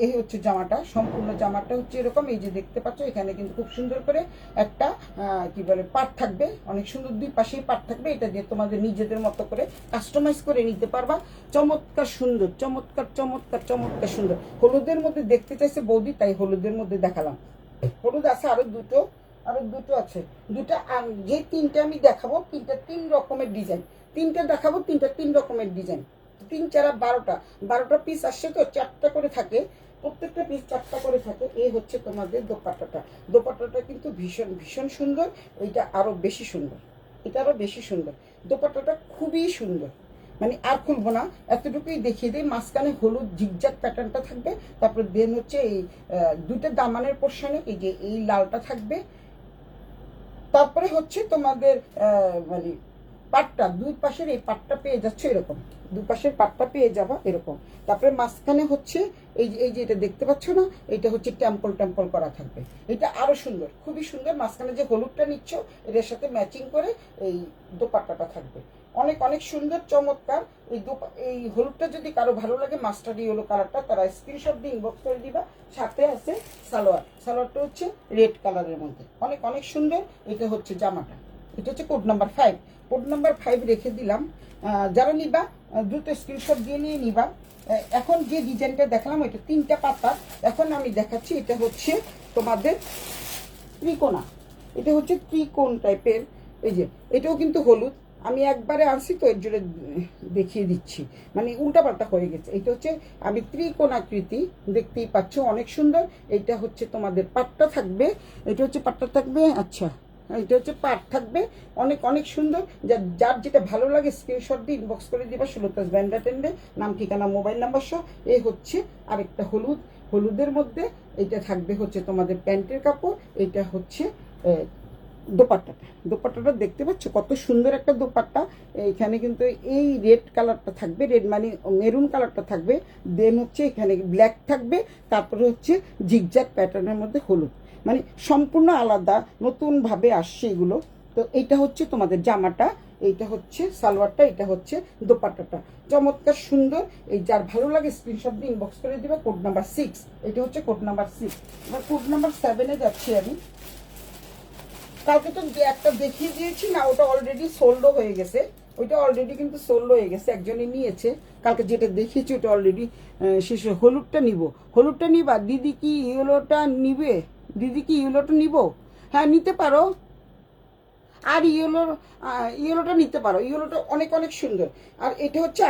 এই হচ্ছে জামাটা, সম্পূর্ণ জামাটা হচ্ছে এরকম। এই যে দেখতে পাচ্ছ এখানে কিন্তু খুব সুন্দর করে একটা কি বলে পাট থাকবে, অনেক সুন্দর দুই পাশেই পাট থাকবে। এটা দিয়ে তোমাদের নিজেদের মতো করে কাস্টমাইজ করে নিতে পারবা। চমৎকার সুন্দর, চমৎকার চমৎকার চমৎকার সুন্দর। হলুদের মধ্যে দেখতে চাইছে বৌদি, তাই হলুদের মধ্যে দেখালাম। হলুদ আছে আরো দুটো আছে, দুটা যে তিনটে আমি দেখাবো, তিন রকমের ডিজাইন। তিনটে দেখাবো, তিন রকমের ডিজাইন। 3 4 12টা পিস আসছে তো, 4টা করে থাকে, প্রত্যেকটা পিস 4টা করে থাকে। এই হচ্ছে তোমাদের দোপাট্টাটা। দোপাট্টাটা কিন্তু ভীষণ ভীষণ সুন্দর। এটা আরো বেশি সুন্দর, এটা আরো বেশি সুন্দর। দোপাট্টাটা খুবই সুন্দর, মানে আর খুলবো না, এতটুকুই দেখিয়ে দিই। মাঝখানে হলুদ ঝিকঝাক প্যাটার্নটা থাকবে। তারপর দেন হচ্ছে এই দুটো দামানের পোর্শনে এই যে এই লালটা থাকবে। তারপরে হচ্ছে তোমাদের মানে পাটটা, দুই পাশের এই পাটটা পেয়ে যাচ্ছে এরকম, দুই পাশের পাটটা পেয়ে যাবা এরকম। তারপরে মাঝখানে হচ্ছে এই যে এটা দেখতে পাচ্ছ না, এটা হচ্ছে টেম্পল করা থাকবে। এটা আরো সুন্দর, খুবই সুন্দর। মাঝখানে যে হলুদটা নিচ্ছ এটার সাথে ম্যাচিং করে এই দোপাট্টাটা থাকবে, অনেক অনেক সুন্দর চমৎকার। এই হলুদটা যদি কারো ভালো লাগে, মাস্টার্ড ইয়েলো কালারটা, তারা স্ক্রিনশট দিয়ে ইনবক্স করে দিবা। সাথে আছে সালোয়ারটা হচ্ছে রেড কালারের মধ্যে, অনেক অনেক সুন্দর। এটা হচ্ছে জামাটা, এটা হচ্ছে কোড নাম্বার 5। কোড নাম্বার 5 রেখে দিলাম। যারা নিবা দ্রুত স্ক্রিনশট দিয়ে নিয়ে নিবা। এখন যে ডিজাইনটা দেখালাম ওইটা 3টা পাতা। এখন আমি দেখাচ্ছি এটা হচ্ছে তোমাদের ত্রিকোণা। এটা হচ্ছে ত্রিকোণ টাইপের। এই যে এটাও কিন্তু হলুদ, আমি একবারে আনছি তো এর জন্য দেখিয়ে দিচ্ছি, মানে উল্টাপাল্টা হয়ে গেছে। এটা হচ্ছে আমি ত্রিকোণাকৃতি, দেখতেই পাচ্ছ অনেক সুন্দর। এটা হচ্ছে তোমাদের পাটটা থাকবে, এটা হচ্ছে পাটটা থাকবে। আচ্ছা, এটা হচ্ছে পাট থাকবে, অনেক অনেক সুন্দর। যার যেটা ভালো লাগে স্ক্রিনশট দিয়ে ইনবক্স করে দিবা। সুলতাস ব্যান্ডা টেন্ডে, নাম ঠিকানা মোবাইল নাম্বার সহ। এই হচ্ছে আরেকটা হলুদের মধ্যে। এটা থাকবে হচ্ছে তোমাদের প্যান্টের কাপড়। এটা হচ্ছে দোপাট্টাটা দেখতে পাচ্ছ কত সুন্দর একটা দোপাট্টা। এখানে কিন্তু এই রেড কালারটা থাকবে, রেড মানে মেরুন কালারটা থাকবে। দেন হচ্ছে এখানে ব্ল্যাক থাকবে, তারপরে হচ্ছে ঝিকঝ্যাক প্যাটার্নের মধ্যে হলুদ, মানে সম্পূর্ণ আলাদা, নতুনভাবে আসছে এগুলো। তো এইটা হচ্ছে তোমাদের জামাটা, এইটা হচ্ছে সালোয়ারটা, এটা হচ্ছে দোপাট্টাটা। চমৎকার সুন্দর। এই যার ভালো লাগে স্ক্রিনশট দিয়ে ইনবক্স করে দিবা। কোড নাম্বার 6, এটা হচ্ছে কোড নাম্বার 6। এবার কোড নাম্বার 7-এ যাচ্ছি আমি। কালকে তো একটা দেখিয়ে দিয়েছি না, ওটা অলরেডি সোল্ডও হয়ে গেছে। ওইটা অলরেডি কিন্তু সোল্ড হয়ে গেছে, একজনে নিয়েছে। কালকে যেটা দেখিয়েছি ওটা অলরেডি শেষ। হলুদটা নিবা দিদি? কি ইয়েলোটা নিবে দিদি? কি ইয়েলোটা নিব? হ্যাঁ নিতে পারো। আর ইয়েলোটা নিতে পারো, ইয়েলোটা অনেক অনেক সুন্দর। আর এটা হচ্ছে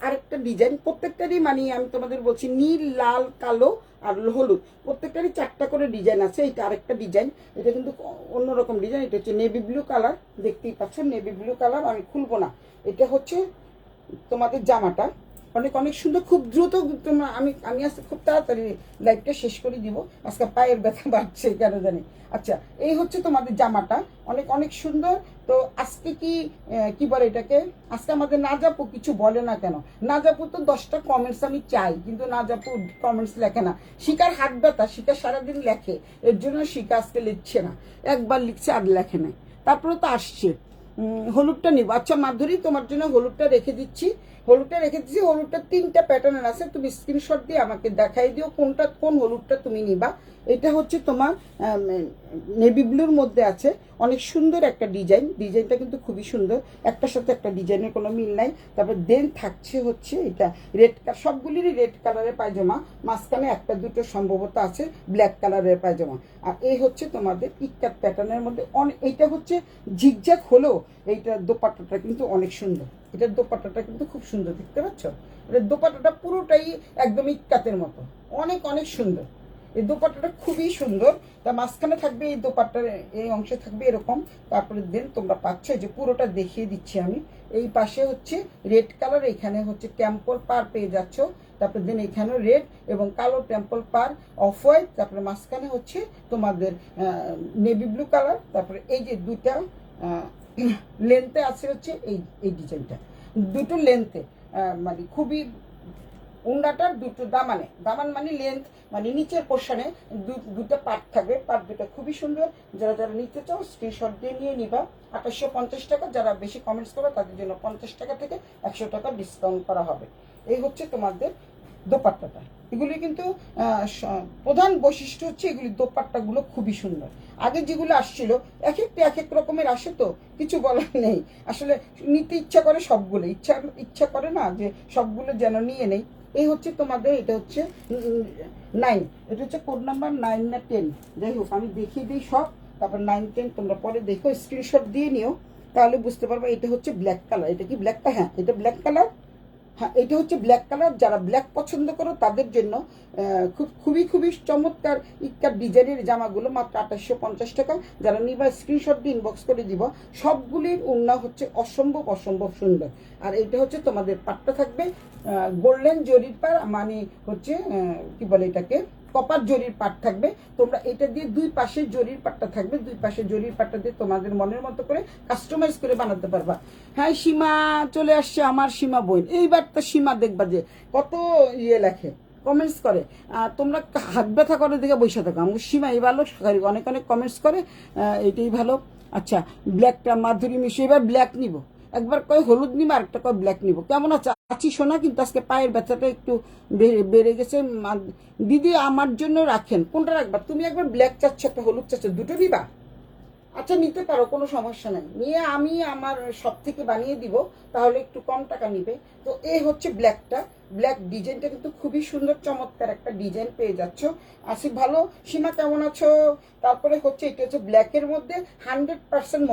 আরেকটা ডিজাইন। প্রত্যেকটারই মানে আমি তোমাদের বলছি, নীল, লাল, কালো আর হলুদ, প্রত্যেকটারই 4টা করে ডিজাইন আছে। এটা আরেকটা ডিজাইন, এটা কিন্তু অন্যরকম ডিজাইন। এটা হচ্ছে নেভি ব্লু কালার, দেখতেই পাচ্ছ নেভি ব্লু কালার। আমি খুলবো না। এটা হচ্ছে তোমাদের জামাটা, অনেক অনেক সুন্দর। খুব দ্রুত তোমরা, আমি আজকে খুব তাড়াতাড়ি লাইভটা শেষ করে দিব। আজকে পায়ের ব্যথা বাড়ছে কেন জানি। আচ্ছা, এই হচ্ছে তোমাদের জামাটা, অনেক অনেক সুন্দর। তো আজকে কি বলে এটাকে, আজকে আমাদের নাজাপু কিছু বলে না কেন? নাজাপু তো 10টা কমেন্টস আমি চাই, কিন্তু নাজাপু কমেন্টস লেখে না। শিকার হাত ব্যথা, শিকার সারাদিন লেখে, এর জন্য শিকা আজকে লিখছে না। একবার লিখছে আর লেখে নাই। তারপরে তো আসছে হলুদটা নিব। আচ্ছা মাধুরী, তোমার জন্য হলুদটা রেখে দিচ্ছি। হলুদটা 3টা প্যাটার্নের আছে, তুমি স্ক্রিনশট দিয়ে আমাকে দেখাই দিও কোন হলুদটা তুমি নিবা। এটা হচ্ছে তোমার নেভি ব্লুর মধ্যে আছে, অনেক সুন্দর একটা ডিজাইনটা কিন্তু খুবই সুন্দর। একটার সাথে একটা ডিজাইনের কোনো মিল নাই। তারপর দেন থাকছে হচ্ছে এটা রেড, সবগুলিরই রেড কালারের পায়জামা। মাঝখানে একটা দুটো সম্ভবত আছে ব্ল্যাক কালারের পায়জামা। আর এই হচ্ছে তোমাদের ইক্কাত প্যাটার্নের মধ্যে এইটা হচ্ছে ঝিকঝ্যাক হলেও এইটার দোপাট্টাটা কিন্তু অনেক সুন্দর। এটার দোপাট্টাটা কিন্তু খুব সুন্দর, দেখতে পাচ্ছ? এটার দোপাট্টাটা পুরোটাই একদম ইক্কাতের মতো, অনেক অনেক সুন্দর। এই দোপাট্টাটা খুবই সুন্দর। তা মাঝখানে থাকবে এই দোপাট্টার এই অংশে থাকবে এরকম। তারপরে দেন তোমরা পাচ্ছ, এই যে পুরোটা দেখিয়ে দিচ্ছি আমি। এই পাশে হচ্ছে রেড কালার, এখানে হচ্ছে টেম্পল পার পেয়ে যাচ্ছ। তারপরে দেন এখানেও রেড এবং কালো টেম্পল পার, অফ হোয়াইট। তারপরে মাঝখানে হচ্ছে তোমাদের নেভি ব্লু কালার। তারপরে এই যে দুইটা লেন্থে আছে হচ্ছে এই ডিজাইনটা, দুটো লেন্থে, মানে খুবই উন্ডাটার দুটো দামান মানে লেন্থ, মানে নিচের পোর্শনে দুটো পার্ট থাকবে। পার্ট দুটো খুবই সুন্দর। যারা নিতে চাও স্ক্রিনশট দিয়ে নিয়ে নিবা। 2850 টাকা। যারা বেশি কমেন্টস করো তাদের জন্য 50 টাকা থেকে 100 টাকা ডিসকাউন্ট করা হবে। এই হচ্ছে তোমাদের দোপাট্টাটা। এগুলি কিন্তু প্রধান বৈশিষ্ট্য হচ্ছে এগুলি দোপাট্টাগুলো খুবই সুন্দর। আগে যেগুলো আসছিল এক একটা এক এক রকমের আসে, তো কিছু বলার নেই। আসলে নিতে ইচ্ছা করে সবগুলো, ইচ্ছা করে না যে সবগুলো যেন নিয়ে নেই। এই হচ্ছে তোমাদের, এটা হচ্ছে 9, এটা হচ্ছে কোড নাম্বার 9 না 10, যাই হোক আমি দেখিয়ে দিই সব, তারপর 9 10 তোমরা পরে দেখো, স্ক্রিনশট দিয়ে নিও, তাহলে বুঝতে পারবে। এটা হচ্ছে ব্ল্যাক কালার, এটা কি ব্ল্যাক কালার? হ্যাঁ এটা ব্ল্যাক কালার। হ্যাঁ এটা হচ্ছে ব্ল্যাক কালার। যারা ব্ল্যাক পছন্দ করো তাদের জন্য খুবই চমৎকার ইক্কার ডিজাইনের জামাগুলো মাত্র 2850 টাকা। যারা নিবা স্ক্রিনশট দিয়ে ইনবক্স করে দিব। সবগুলির ওড়না হচ্ছে অসম্ভব সুন্দর। আর এটা হচ্ছে তোমাদের পাটটা থাকবে গোল্ডেন জরির পার, মানে হচ্ছে কি বলে এটাকে, কপার জরির পাট থাকবে। তোমরা এটা দিয়ে দুই পাশে জরির পাটটা থাকবে, দুই পাশে জরির পাটটা দিয়ে তোমাদের মনের মতো করে কাস্টমাইজ করে বানাতে পারবা। হ্যাঁ সীমা চলে আসছে, আমার সীমা বোন। এইবার তো সীমা দেখবা যে কত লেখে, কমেন্টস করে। তোমরা হাত ব্যথা করে দেখে বসে থাকো। আমার সীমা এই ভালো, অনেক কমেন্টস করে, এইটাই ভালো। আচ্ছা ব্ল্যাকটা মাধুরী মিশু, এবার ব্ল্যাক নিব। একবার কয় হলুদ নিব, আরেকটা কয় ব্ল্যাক নিব। কেমন আছে আছি সোনা? কিন্তু আজকে পায়ের ব্যথাটা একটু বেড়ে গেছে। দিদি আমার জন্য রাখেন, কোনটা রাখবা তুমি? একবার ব্ল্যাক চাচ্ছ, একটা হলুদ চাচ্ছ, দুটো নিবা? আচ্ছা নিতে পারো, কোনো সমস্যা নাই, নিয়ে আমি আমার সব থেকে বানিয়ে দিব, তাহলে একটু কম টাকা নিবে। তো এই হচ্ছে ব্ল্যাকটা, ব্ল্যাক ডিজাইনটা কিন্তু খুবই সুন্দর, চমৎকার একটা ডিজাইন পেয়ে যাচ্ছ। আসি ভালো। সীমা কেমন আছো? তারপরে হচ্ছে এটা হচ্ছে ব্ল্যাকের মধ্যে 100%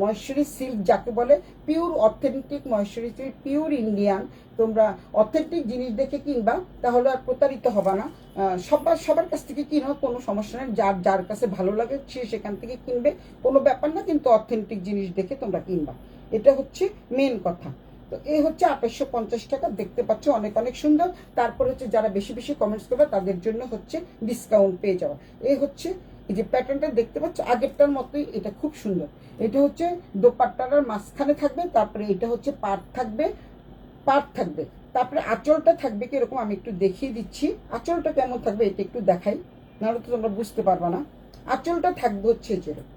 মহেশ্বরী সিল্ক যাকে বলে, pure authentic Maheshwari silk, pure Indian. তোমরা অথেন্টিক জিনিস দেখে কিনবা, তাহলে আর প্রতারিত হবা না। সবার কাছ থেকে কিনো, কোনো সমস্যা নেই। যার কাছে ভালো লাগে সে সেখান থেকে কিনবে, কোনো ব্যাপার না। কিন্তু অথেন্টিক জিনিস দেখে তোমরা কিনবা, এটা হচ্ছে মেন কথা। তো এই হচ্ছে 2850 টাকা, দেখতে পাচ্ছ অনেক সুন্দর। তারপর হচ্ছে যারা বেশি কমেন্টস করবে তাদের জন্য হচ্ছে ডিসকাউন্ট পেয়ে যাওয়া। এই হচ্ছে এই যে প্যাটার্নটা দেখতে পাচ্ছ, আগেরটার মতোই, এটা খুব সুন্দর। এটা হচ্ছে দোপাট্টার মাঝখানে থাকবে, তারপরে এটা হচ্ছে পাট থাকবে। তারপরে আঁচলটা থাকবে কি এরকম, আমি একটু দেখিয়ে দিচ্ছি আঁচলটা কেমন থাকবে, এটা একটু দেখাই, নাহলে তো তোমরা বুঝতে পারবা না। আঁচলটা থাকবে হচ্ছে যেরকম,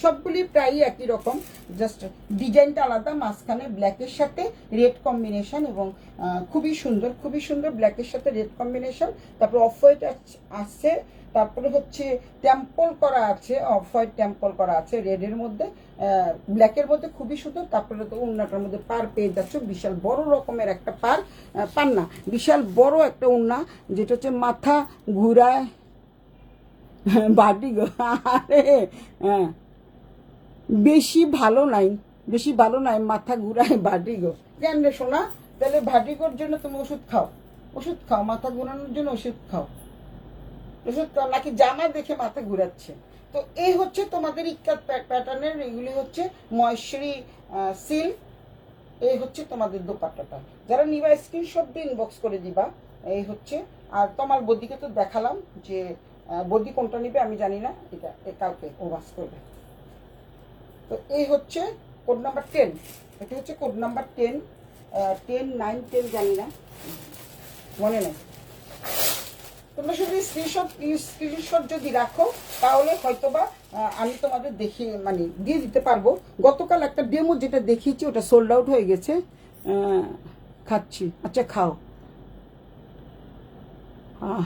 সবগুলি প্রায় একই রকম, জাস্ট ডিজাইনটা আলাদা। মাঝখানে ব্ল্যাকের সাথে রেড কম্বিনেশন, এবং খুবই সুন্দর ব্ল্যাকের সাথে রেড কম্বিনেশন। তারপর অফ হোয়াইট আছে, তারপরে হচ্ছে টেম্পল করা আছে, অফ হোয়াইট টেম্পল করা আছে রেডের মধ্যে, ব্ল্যাকের মধ্যে খুবই সুন্দর। তারপরে তো ওড়নাটার মধ্যে পার পেয়ে যাচ্ছ, বিশাল বড় রকমের একটা পার না, বিশাল বড় একটা ওড়না, যেটা হচ্ছে মাথা ঘুরায় বাটি গো। আরে হ্যাঁ বেশি ভালো নাই, মাথা ঘুরায় ভাটিগো। কেন রে সোনা? তাহলে ভাটিগোর জন্য তুমি ওষুধ খাও, মাথা ঘুরানোর জন্য ওষুধ খাও, নাকি জামা দেখে মাথা ঘুরাচ্ছে? তো এই হচ্ছে তোমাদের ইক্কাত প্যাটার্নের, এগুলি হচ্ছে মহেশ্বরী সিল্ক। এই হচ্ছে তোমাদের দোপাট্টাটা। যারা নিবা স্ক্রিনশট দিয়ে ইনবক্স করে দিবা। এই হচ্ছে, আর তোমার বদিকে তো দেখালাম যে বদি কোনটা নিবে আমি জানি না, এটা কালকে ও বাস করবে। তো এই হচ্ছে কোড নাম্বার 10, এটা হচ্ছে কোড নাম্বার 10, 10 9 10 জানি না, মনে নেই। তোমরা শুধু স্ক্রিনশট যদি রাখো, তাহলে হয়তোবা আমি তোমাদের দেখিয়ে মানে দিয়ে দিতে পারবো। গতকাল একটা ডেমো যেটা দেখিয়েছি ওটা সোল্ড আউট হয়ে গেছে। খাচ্ছি, আচ্ছা খাও।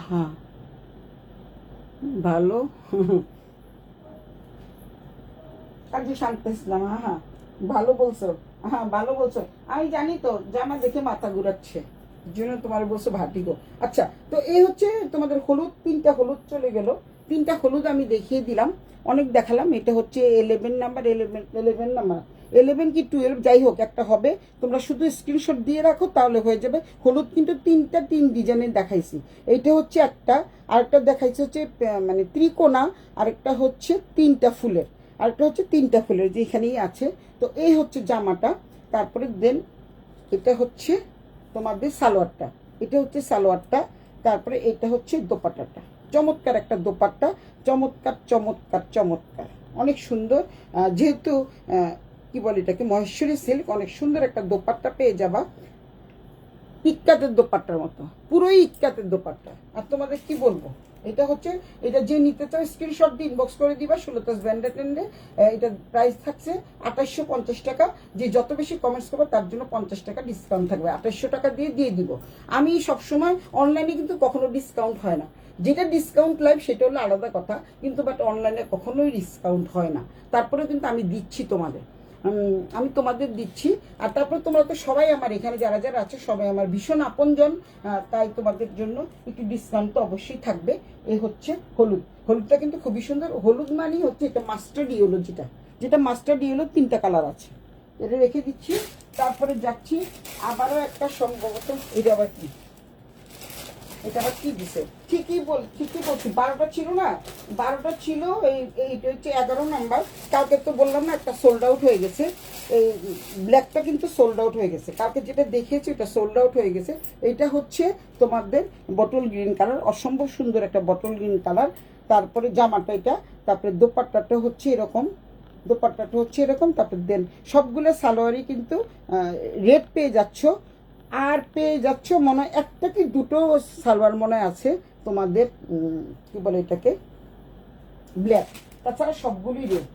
হ্যাঁ ভালো। কাজী শান্ত ইসলাম, হ্যাঁ ভালো বলছো, ভালো বলছো। আমি জানি তো জামা দেখে মাথা ঘুরাচ্ছে, জন্য তোমার বলছো ভাটিগো। আচ্ছা তো এই হচ্ছে তোমাদের হলুদ, 3টা হলুদ চলে গেল। 3টা হলুদ আমি দেখিয়ে দিলাম, অনেক দেখালাম। এটা হচ্ছে 11 নাম্বার, 11 নাম্বার, 11 কি 12 যাই হোক একটা হবে। তোমরা শুধু স্ক্রিনশট দিয়ে রাখো তাহলে হয়ে যাবে। হলুদ কিন্তু 3 ডিজাইনের দেখাইছি। এইটা হচ্ছে একটা, আরেকটা দেখাইছি হচ্ছে মানে ত্রিকোণা, আরেকটা হচ্ছে 3টা ফুলের, আরেকটা হচ্ছে 3টা ফুলের, যেখানেই আছে। তো এই হচ্ছে জামাটা। তারপরে দেন এটা হচ্ছে তোমাদের সালোয়ারটা, এটা হচ্ছে সালোয়ারটা। তারপরে এটা হচ্ছে দোপাট্টাটা, চমৎকার একটা দোপাট্টা, চমৎকার, অনেক সুন্দর। যেহেতু কি বলে এটাকে মহেশ্বরী সিল্ক, অনেক সুন্দর একটা দোপাট্টা পেয়ে যাবা, ইক্কাতের দোপাট্টার মতো, পুরোই ইক্কাতের দোপাট্টা। আর তোমাদের কি বলবো, এটা হচ্ছে, এটা যে নিতে চাও স্ক্রিনশট দিয়ে ইনবক্স করে দিবা 16 তাস ব্র্যান্ডেড টেন্ডে। এটা প্রাইস থাকছে 2850 টাকা। যে যত বেশি কমেন্টস করবে তার জন্য 50 টাকা ডিসকাউন্ট থাকবে। 2800 টাকা দিয়ে দিব। আমি সবসময় অনলাইনে কিন্তু কখনো ডিসকাউন্ট হয় না। যেটা ডিসকাউন্ট লাইভ সেটা হলো আলাদা কথা, কিন্তু বাট অনলাইনে কখনোই ডিসকাউন্ট হয় না। তারপরে কিন্তু আমি দিচ্ছি তোমাদের, আমি তোমাদের দিচ্ছি। আর তারপর তোমরা তো সবাই আমার এখানে যারা যারা আছে সবাই আমার ভীষণ আপনজন, তাই তোমাদের জন্য একটু ডিসকাউন্ট তো অবশ্যই থাকবে। এই হচ্ছে হলুদ, হলুদটা কিন্তু খুবই সুন্দর। হলুদ মানেই হচ্ছে এটা মাস্টার্ড ইয়েলো, যেটা মাস্টার্ড ইয়েলো 3টা কালার আছে। এটা রেখে দিচ্ছি। তারপরে যাচ্ছি আবারও একটা সম্ভবত, এটা আবার কি, এটা আবার কি দিছে, ঠিকই বলছি 12টা ছিল না, 12টা ছিল। এইটা হচ্ছে 11 নাম্বার। কালকে তো বললাম না একটা সোল্ড আউট হয়ে গেছে। এই ব্ল্যাকটা কিন্তু সোল্ড আউট হয়ে গেছে। কালকে যেটা দেখিয়েছি ওটা সোল্ড আউট হয়ে গেছে। এইটা হচ্ছে তোমাদের বটল গ্রিন কালার, অসম্ভব সুন্দর একটা বটল গ্রিন কালার। তারপরে জামাটা এটা, তারপরে দোপাট্টাটা হচ্ছে এরকম, তারপরে দেন সবগুলো সালোয়ারই কিন্তু রেড পেয়ে যাচ্ছ। আর পেয়ে যাচ্ছ মনে হয় একটা কি দুটো সালোয়ার মনে আছে তোমাদের, কি বলে এটাকে, ব্ল্যাক। তাছাড়া সবগুলি রেড।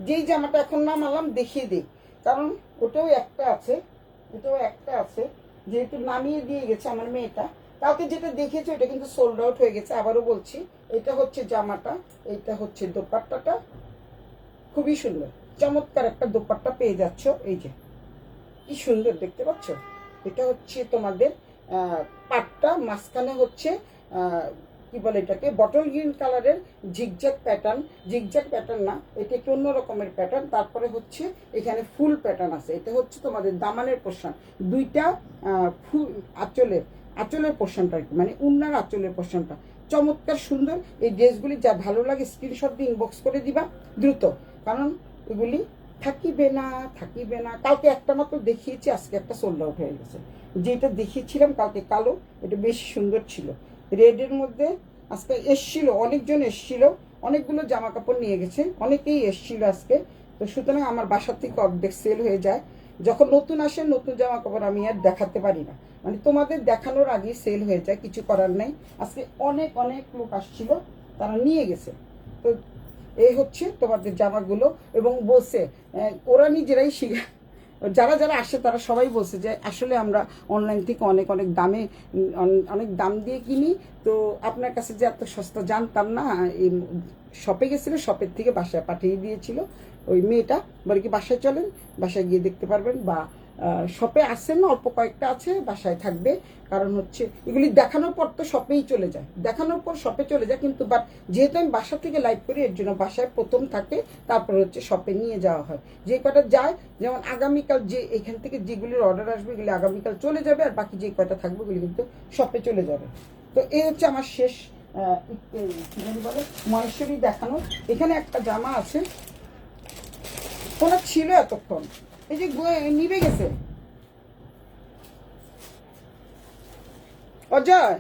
যেই জামাটা এখন নামালাম দেখিয়ে দিই, কারণ ওটাও একটা আছে, যেহেতু নামিয়ে দিয়ে গেছে আমার মেয়েটা। কাউকে যেটা দেখেছে ওটা কিন্তু সোল্ড আউট হয়ে গেছে। আবারও বলছি, এটা হচ্ছে জামাটা, এইটা হচ্ছে দোপাট্টাটা। খুবই সুন্দর চমৎকার একটা দোপাট্টা পেয়ে যাচ্ছ। এই যে কি সুন্দর দেখতে পাচ্ছ। এটা হচ্ছে তোমাদের পাটটা, মাঝখানে হচ্ছে কি বলে এটাকে, বটল গ্রিন কালারের জিগজ্যাগ প্যাটার্ন না, এটা একটু অন্য রকমের প্যাটার্ন। তারপরে হচ্ছে এখানে ফুল প্যাটার্ন আছে। এটা হচ্ছে তোমাদের দামানের পোর্শন, দুইটা ফুল আঁচলের পোর্শনটা আর কি, মানে উন্নার আঁচলের পোর্শনটা চমৎকার সুন্দর। এই ড্রেসগুলি যা ভালো লাগে স্ক্রিনশট দিয়ে ইনবক্স করে দিবা দ্রুত, কারণ এগুলি থাকিবে না। কালকে একটা মাত্র দেখিয়েছি, আজকে একটা সোল্ড আউট হয়ে গেছে। যেটা দেখিয়েছিলাম কালকে কালো, এটা বেশ সুন্দর ছিল রেডের মধ্যে। আজকে এসছিল, অনেকজন এসছিল, অনেকগুলো জামা কাপড় নিয়ে গেছে, অনেকেই এসছিল আজকে। তো সুতরাং আমার বাসার থেকে অর্ধেক সেল হয়ে যায়। যখন নতুন আসে নতুন জামা কাপড় আমি আর দেখাতে পারি না, মানে তোমাদের দেখানোর আগেই সেল হয়ে যায়, কিছু করার নেই। আজকে অনেক লোক আসছিল, তারা নিয়ে গেছে। তো এই হচ্ছে তোমাদের জামাগুলো। এবং বলছে ওরা নিজেরাই যারা আসে তারা সবাই বলছে যে আসলে আমরা অনলাইন থেকে অনেক দামে, অনেক দাম দিয়ে কিনি, তো আপনার কাছে যে এত সস্তা জানতাম না। এই শপে গেছিলো, শপের থেকে বাসায় পাঠিয়ে দিয়েছিল ওই মেয়েটা, বলে কি বাসায় চলেন, বাসায় গিয়ে দেখতে পারবেন, বা শপে আসেন না, অল্প কয়েকটা আছে, বাসায় থাকবে। কারণ হচ্ছে এগুলি দেখানোর পর তো শপেই চলে যায়, শপে চলে যায়। কিন্তু বাট যেহেতু আমি বাসা থেকে লাইভ করি, এর জন্য বাসায় প্রথম থাকে, তারপর হচ্ছে শপে নিয়ে যাওয়া হয়। যে কটা যায়, যেমন আগামীকাল যে এখান থেকে যেগুলির অর্ডার আসবে এগুলি আগামীকাল চলে যাবে, আর বাকি যে কয়টা থাকবে ওগুলি কিন্তু শপে চলে যাবে। তো এই হচ্ছে আমার শেষ বলে মহেশ্বরী দেখানো। এখানে একটা জামা আছে, ওরা ছিল এতক্ষণ, এই যে নিভে গেছে। অজয়,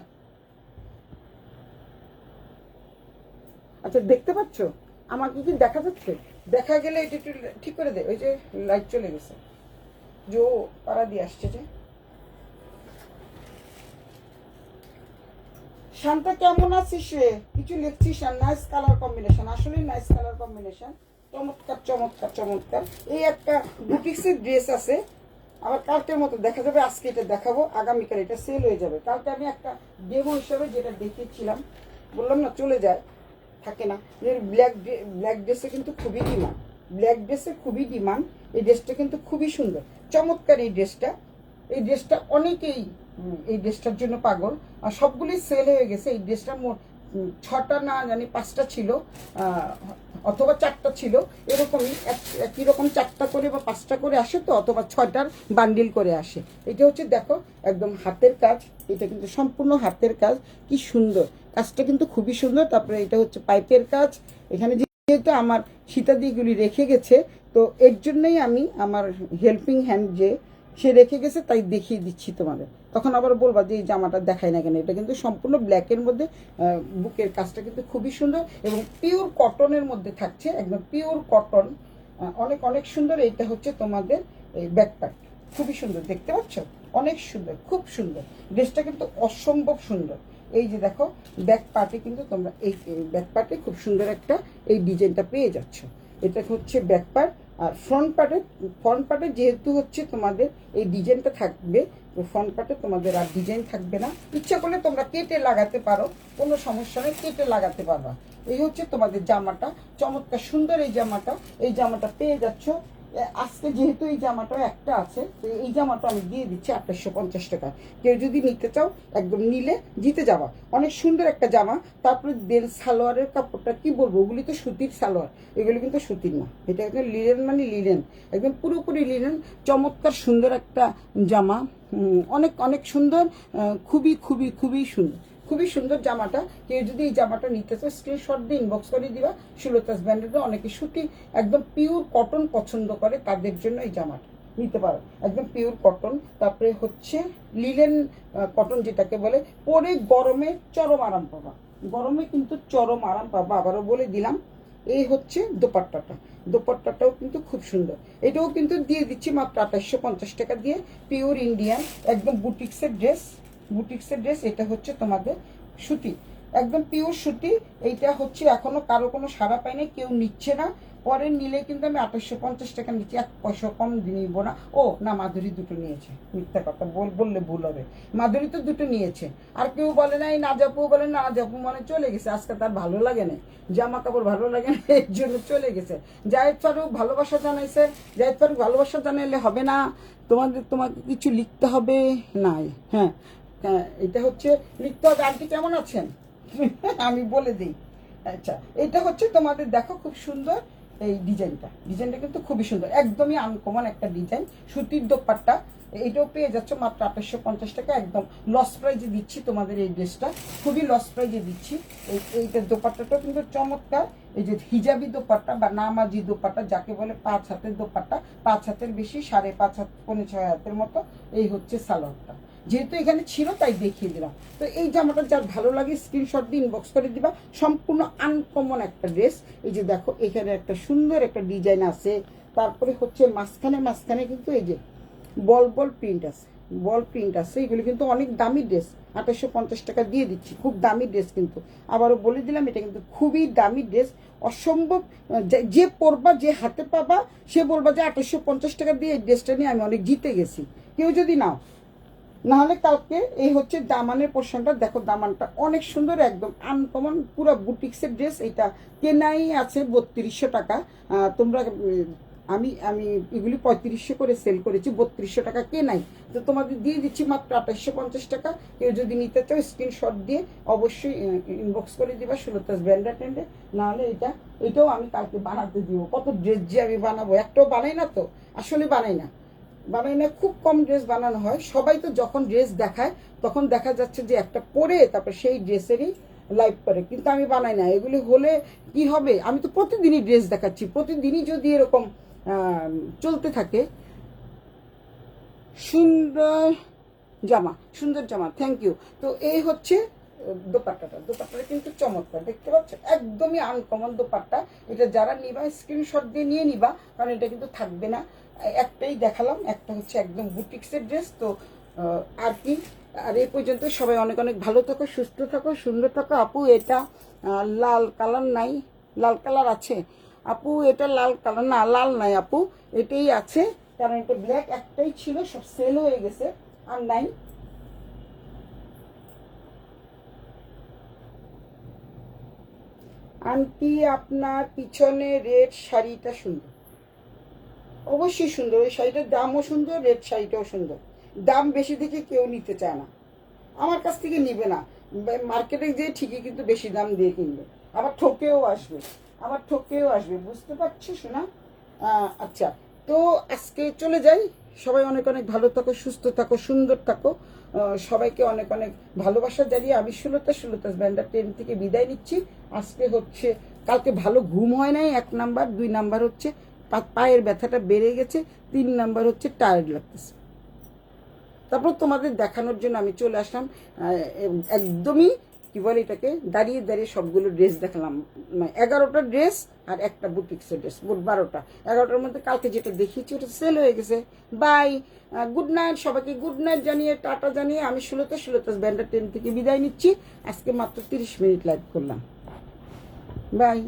আচ্ছা দেখতে পাচ্ছ আমাকে কি দেখা যাচ্ছে? দেখা গেলে এটা একটু ঠিক করে দে। ওই যে লাইট চলে গেছে, জো পাড়া দিয়ে আসছে। যে শান্তা কেমন আছিস রে? কিছু লিখছিস না? নাইস কালার কম্বিনেশন, আসলে নাইস কালার কম্বিনেশন, চমৎকার। এই একটা বুটিক্সের ড্রেস আছে, আবার কালকের মতো দেখা যাবে। আজকে এটা দেখাবো, আগামীকাল এটা সেল হয়ে যাবে। কালকে আমি একটা ডেমো হিসাবে যেটা দেখিয়েছিলাম, বললাম না চলে যায়, থাকে না। ব্ল্যাক ড্রেসে কিন্তু খুবই ডিমান্ড, এই ড্রেসটা কিন্তু খুবই সুন্দর, চমৎকার। এই ড্রেসটা অনেকেই এই ড্রেসটার জন্য পাগল, আর সবগুলি সেল হয়ে গেছে। এই ড্রেসটা 6টা না জানি 5টা ছিল, অথবা 4টা ছিল, এরকমই একই রকম 4টা করে বা 5টা করে আসে, তো অথবা 6টার বান্ডিল করে আসে। এটা হচ্ছে দেখো একদম হাতের কাজ, এটা কিন্তু সম্পূর্ণ হাতের কাজ, কি সুন্দর কাজটা কিন্তু খুবই সুন্দর। তারপরে এটা হচ্ছে পাইপের কাজ। এখানে যেহেতু আমার সীতাদিগুলি রেখে গেছে, তো এর জন্যই আমি আমার হেল্পিং হ্যান্ড যে সে রেখে গেছে, তাই দেখিয়ে দিচ্ছি তোমাদের। তখন আবার বলবা যে এই জামাটা দেখাই না কেন। এটা কিন্তু সম্পূর্ণ ব্ল্যাকের মধ্যে, বুকের কাজটা কিন্তু খুবই সুন্দর এবং পিওর কটনের মধ্যে থাকছে, একদম পিওর কটন, অনেক সুন্দর। এইটা হচ্ছে তোমাদের এই ব্যাকপ্যাক, খুবই সুন্দর দেখতে পাচ্ছ, অনেক সুন্দর, খুব সুন্দর। ড্রেসটা কিন্তু অসম্ভব সুন্দর। এই যে দেখো ব্যাক পার্টে কিন্তু তোমরা এই ব্যাক পার্টে খুব সুন্দর একটা এই ডিজাইনটা পেয়ে যাচ্ছ। এটা হচ্ছে ব্যাক পার্ট। আর ফ্রন্ট পার্টে যেহেতু হচ্ছে তোমাদের এই ডিজাইনটা থাকবে, তো ফ্রন্ট পার্টে তোমাদের আর ডিজাইন থাকবে না। ইচ্ছা করলে তোমরা কেটে লাগাতে পারো, কোনো সমস্যা নেই, কেটে লাগাতে পারবা। এই হচ্ছে তোমাদের জামাটা, চমৎকার সুন্দর এই জামাটা পেয়ে যাচ্ছ। আজকে যেহেতু এই জামাটা একটা আছে, তো এই জামাটা আমি দিয়ে দিচ্ছি 2850 টাকা। কেউ যদি নিতে চাও একদম নিলে জিতে যাওয়া। অনেক সুন্দর একটা জামা। তারপরে দেন সালোয়ারের কাপড়টা কি বলবো, ওগুলি তো সুতির সালোয়ার, এগুলি কিন্তু সুতির না, এটা একদম লিনেন, মানে লিনেন, একদম পুরোপুরি লিনেন। চমৎকার সুন্দর একটা জামা, অনেক অনেক সুন্দর, খুবই খুবই খুবই সুন্দর, খুবই সুন্দর জামাটা। কেউ যদি এই জামাটা নিতে চাও স্ক্রিনশট দিয়ে ইনবক্স করে দিবা। সুলতাস ব্র্যান্ডের অনেকে সুতি একদম পিওর কটন পছন্দ করে, তাদের জন্য এই জামাটা নিতে পারো, একদম পিওর কটন। তারপরে হচ্ছে লিলেন কটন যেটাকে বলে, পরে গরমে চরম আরাম পাবা, গরমে কিন্তু চরম আরাম পাবা। আবারও বলে দিলাম। এই হচ্ছে দোপাট্টাটাও কিন্তু খুব সুন্দর। এটাও কিন্তু দিয়ে দিচ্ছি মাত্র 2850 টাকা দিয়ে, পিওর ইন্ডিয়ান একদম বুটিক্সের ড্রেস। এটা হচ্ছে তোমাদের সুতি, একদম পিওর সুতি। এইটা হচ্ছে এখনো কারো কোনো সাড়া পাই নাই, কেউ নিচ্ছে না। পরে নিলে কিন্তু আমি 2850 টাকা নিচ্ছি, 1 পয়সা কম নিব না। ও না, মাধুরী দুটো নিয়েছে, মিথ্যা কথা বললে ভুল হবে, মাধুরী তো দুটো নিয়েছে। আর কেউ বলে না, এই নাজাপু বলে, না নাজাপু মানে চলে গেছে, আজকে তার ভালো লাগে না, জামা কাপড় ভালো লাগে না, এর জন্য চলে গেছে। জায়েদ ফারুক ভালোবাসা জানাইছে, জায়েদ ফারুক ভালোবাসা জানাইলে হবে না, তোমাকে কিছু লিখতে হবে না। হ্যাঁ, এটা হচ্ছে লিখতে হবে। আন্টি কেমন আছেন আমি বলে দিই। আচ্ছা, এটা হচ্ছে তোমাদের দেখো খুব সুন্দর এই ডিজাইনটা কিন্তু খুবই সুন্দর, একদমই আনকমন একটা ডিজাইন, সুতির দোপাট্টা। এইটাও পেয়ে যাচ্ছ মাত্র 2850 টাকা, একদম লস প্রাইজে দিচ্ছি তোমাদের এই ড্রেসটা, খুবই লস প্রাইজে দিচ্ছি। এইটার দোপাট্টাটাও কিন্তু চমৎকার। এই যে হিজাবি দোপাট্টা বা নামাজি দোপাট্টা যাকে বলে, 5 হাতের দোপাট্টা, 5 হাতের বেশি, 5.5 হাত, 6.5 হাতের মতো। এই হচ্ছে সালোয়ারটা, যেহেতু এখানে ছিল তাই দেখিয়ে দিলাম। তো এই জামাটা যার ভালো লাগে স্ক্রিনশট দিয়ে ইনবক্স করে দিবা। সম্পূর্ণ আনকমন একটা ড্রেস। এই যে দেখো এখানে একটা সুন্দর একটা ডিজাইন আছে। তারপরে হচ্ছে মাঝখানে কিন্তু এই যে বল প্রিন্ট আছে। এগুলো কিন্তু অনেক দামি ড্রেস, 2850 টাকা দিয়ে দিচ্ছি, খুব দামি ড্রেস কিন্তু। আবারও বলে দিলাম, এটা কিন্তু খুবই দামি ড্রেস, অসম্ভব। যে পরবা, যে হাতে পাবা, সে বলবা যে 2850 টাকা দিয়ে এই ড্রেসটা নিয়ে আমি অনেক জিতে গেছি। কেউ যদি নাও, নাহলে কালকে। এই হচ্ছে দামানের পোর্শনটা, দেখো দামানটা অনেক সুন্দর, একদম আনকমন, পুরো বুটিক্সের ড্রেস। এটা কেনাই আছে 3200 টাকা। তোমরা আমি এগুলি 3500 করে সেল করেছি, 3200 টাকা কেনাই। তো তোমাদের দিয়ে দিচ্ছি মাত্র 2850 টাকা। কেউ যদি নিতে চাও স্ক্রিনশট দিয়ে অবশ্যই ইনবক্স করে দিবা সুলতাস ব্র্যান্ডে। নাহলে এটাও আমি কালকে বানাতে দিব। কত ড্রেস যে আমি বানাবো, একটাও বানাই না, তো আসলে বানাই না, খুব কম ড্রেস বানানো হয়। সবাই তো যখন ড্রেস দেখায় তখন দেখা যাচ্ছে যে একটা পরে তারপর সেই ড্রেসেরই লাইভ করে, কিন্তু আমি বানাই না। এগুলি হলে কি হবে, আমি তো প্রতিদিনই ড্রেস দেখাচ্ছি, প্রতিদিনই যদি এরকম চলতে থাকে। সুন্দর জামা, থ্যাংক ইউ। তো এই হচ্ছে দোপাট্টাটা কিন্তু চমৎকার, দেখতে পাচ্ছ, একদমই আনকমন দোপাট্টা। এটা যারা নিবা স্ক্রিনশট দিয়ে নিয়ে নিবা, কারণ এটা কিন্তু থাকবে না। একটাই দেখালাম, একটা হচ্ছে একদম বুটিক্সের ড্রেস। তো আর কি, আর এই পর্যন্ত সবাই অনেক অনেক ভালো থাকো, সুস্থ থাকো, সুন্দর থাকো। আপু এটা লাল কালার নাই, লাল কালার আছে আপু? এটা লাল কালার না, লাল নাই আপু, এটাই আছে, কারণ এটা ব্ল্যাক একটাই ছিল, সব সেল হয়ে গেছে, আর নাই। আন্টি আপনার পিছনে রেড শাড়িটা সুন্দর, অবশ্যই সুন্দর। ওই শাড়িটার দামও সুন্দর, রেড শাড়িটাও সুন্দর। দাম বেশি দেখে কেউ নিতে চায় না, আমার কাছ থেকে নিবে না। মার্কেটে যেয়ে ঠিকই কিন্তু বেশি দাম দিয়ে কিনবে, আবার ঠকেও আসবে, বুঝতে পারছো শোনা? আচ্ছা, তো আজকে চলে যাই। সবাই অনেক অনেক ভালো থাকো, সুস্থ থাকো, সুন্দর থাকো। সবাইকে অনেক অনেক ভালোবাসা জানিয়ে আমি সুলতাস ব্র্যান্ডের ট্রেন থেকে বিদায় নিচ্ছি। আজকে হচ্ছে, কালকে ভালো ঘুম হয় নাই, 1 নাম্বার। 2 নাম্বার হচ্ছে পায়ের ব্যথাটা বেড়ে গেছে। 3 নাম্বার হচ্ছে টায়ার্ড লাগতেছে। তারপর তোমাদের দেখানোর জন্য আমি চলে আসলাম, একদমই কি বলে এটাকে, দাঁড়িয়ে দাঁড়িয়ে সবগুলো ড্রেস দেখলাম। 11টা ড্রেস আর একটা বুটিক্সের ড্রেস, মোট 12টা। 11টার মধ্যে কালকে যেটা দেখিয়েছি ওটা সেল হয়ে গেছে। বাই, গুড নাইট সবাইকে, গুড নাইট জানিয়ে টাটা জানিয়ে আমি সুলতাস ব্যান্ডার 10 থেকে বিদায় নিচ্ছি। আজকে মাত্র 30 মিনিট লাইভ করলাম। বাই।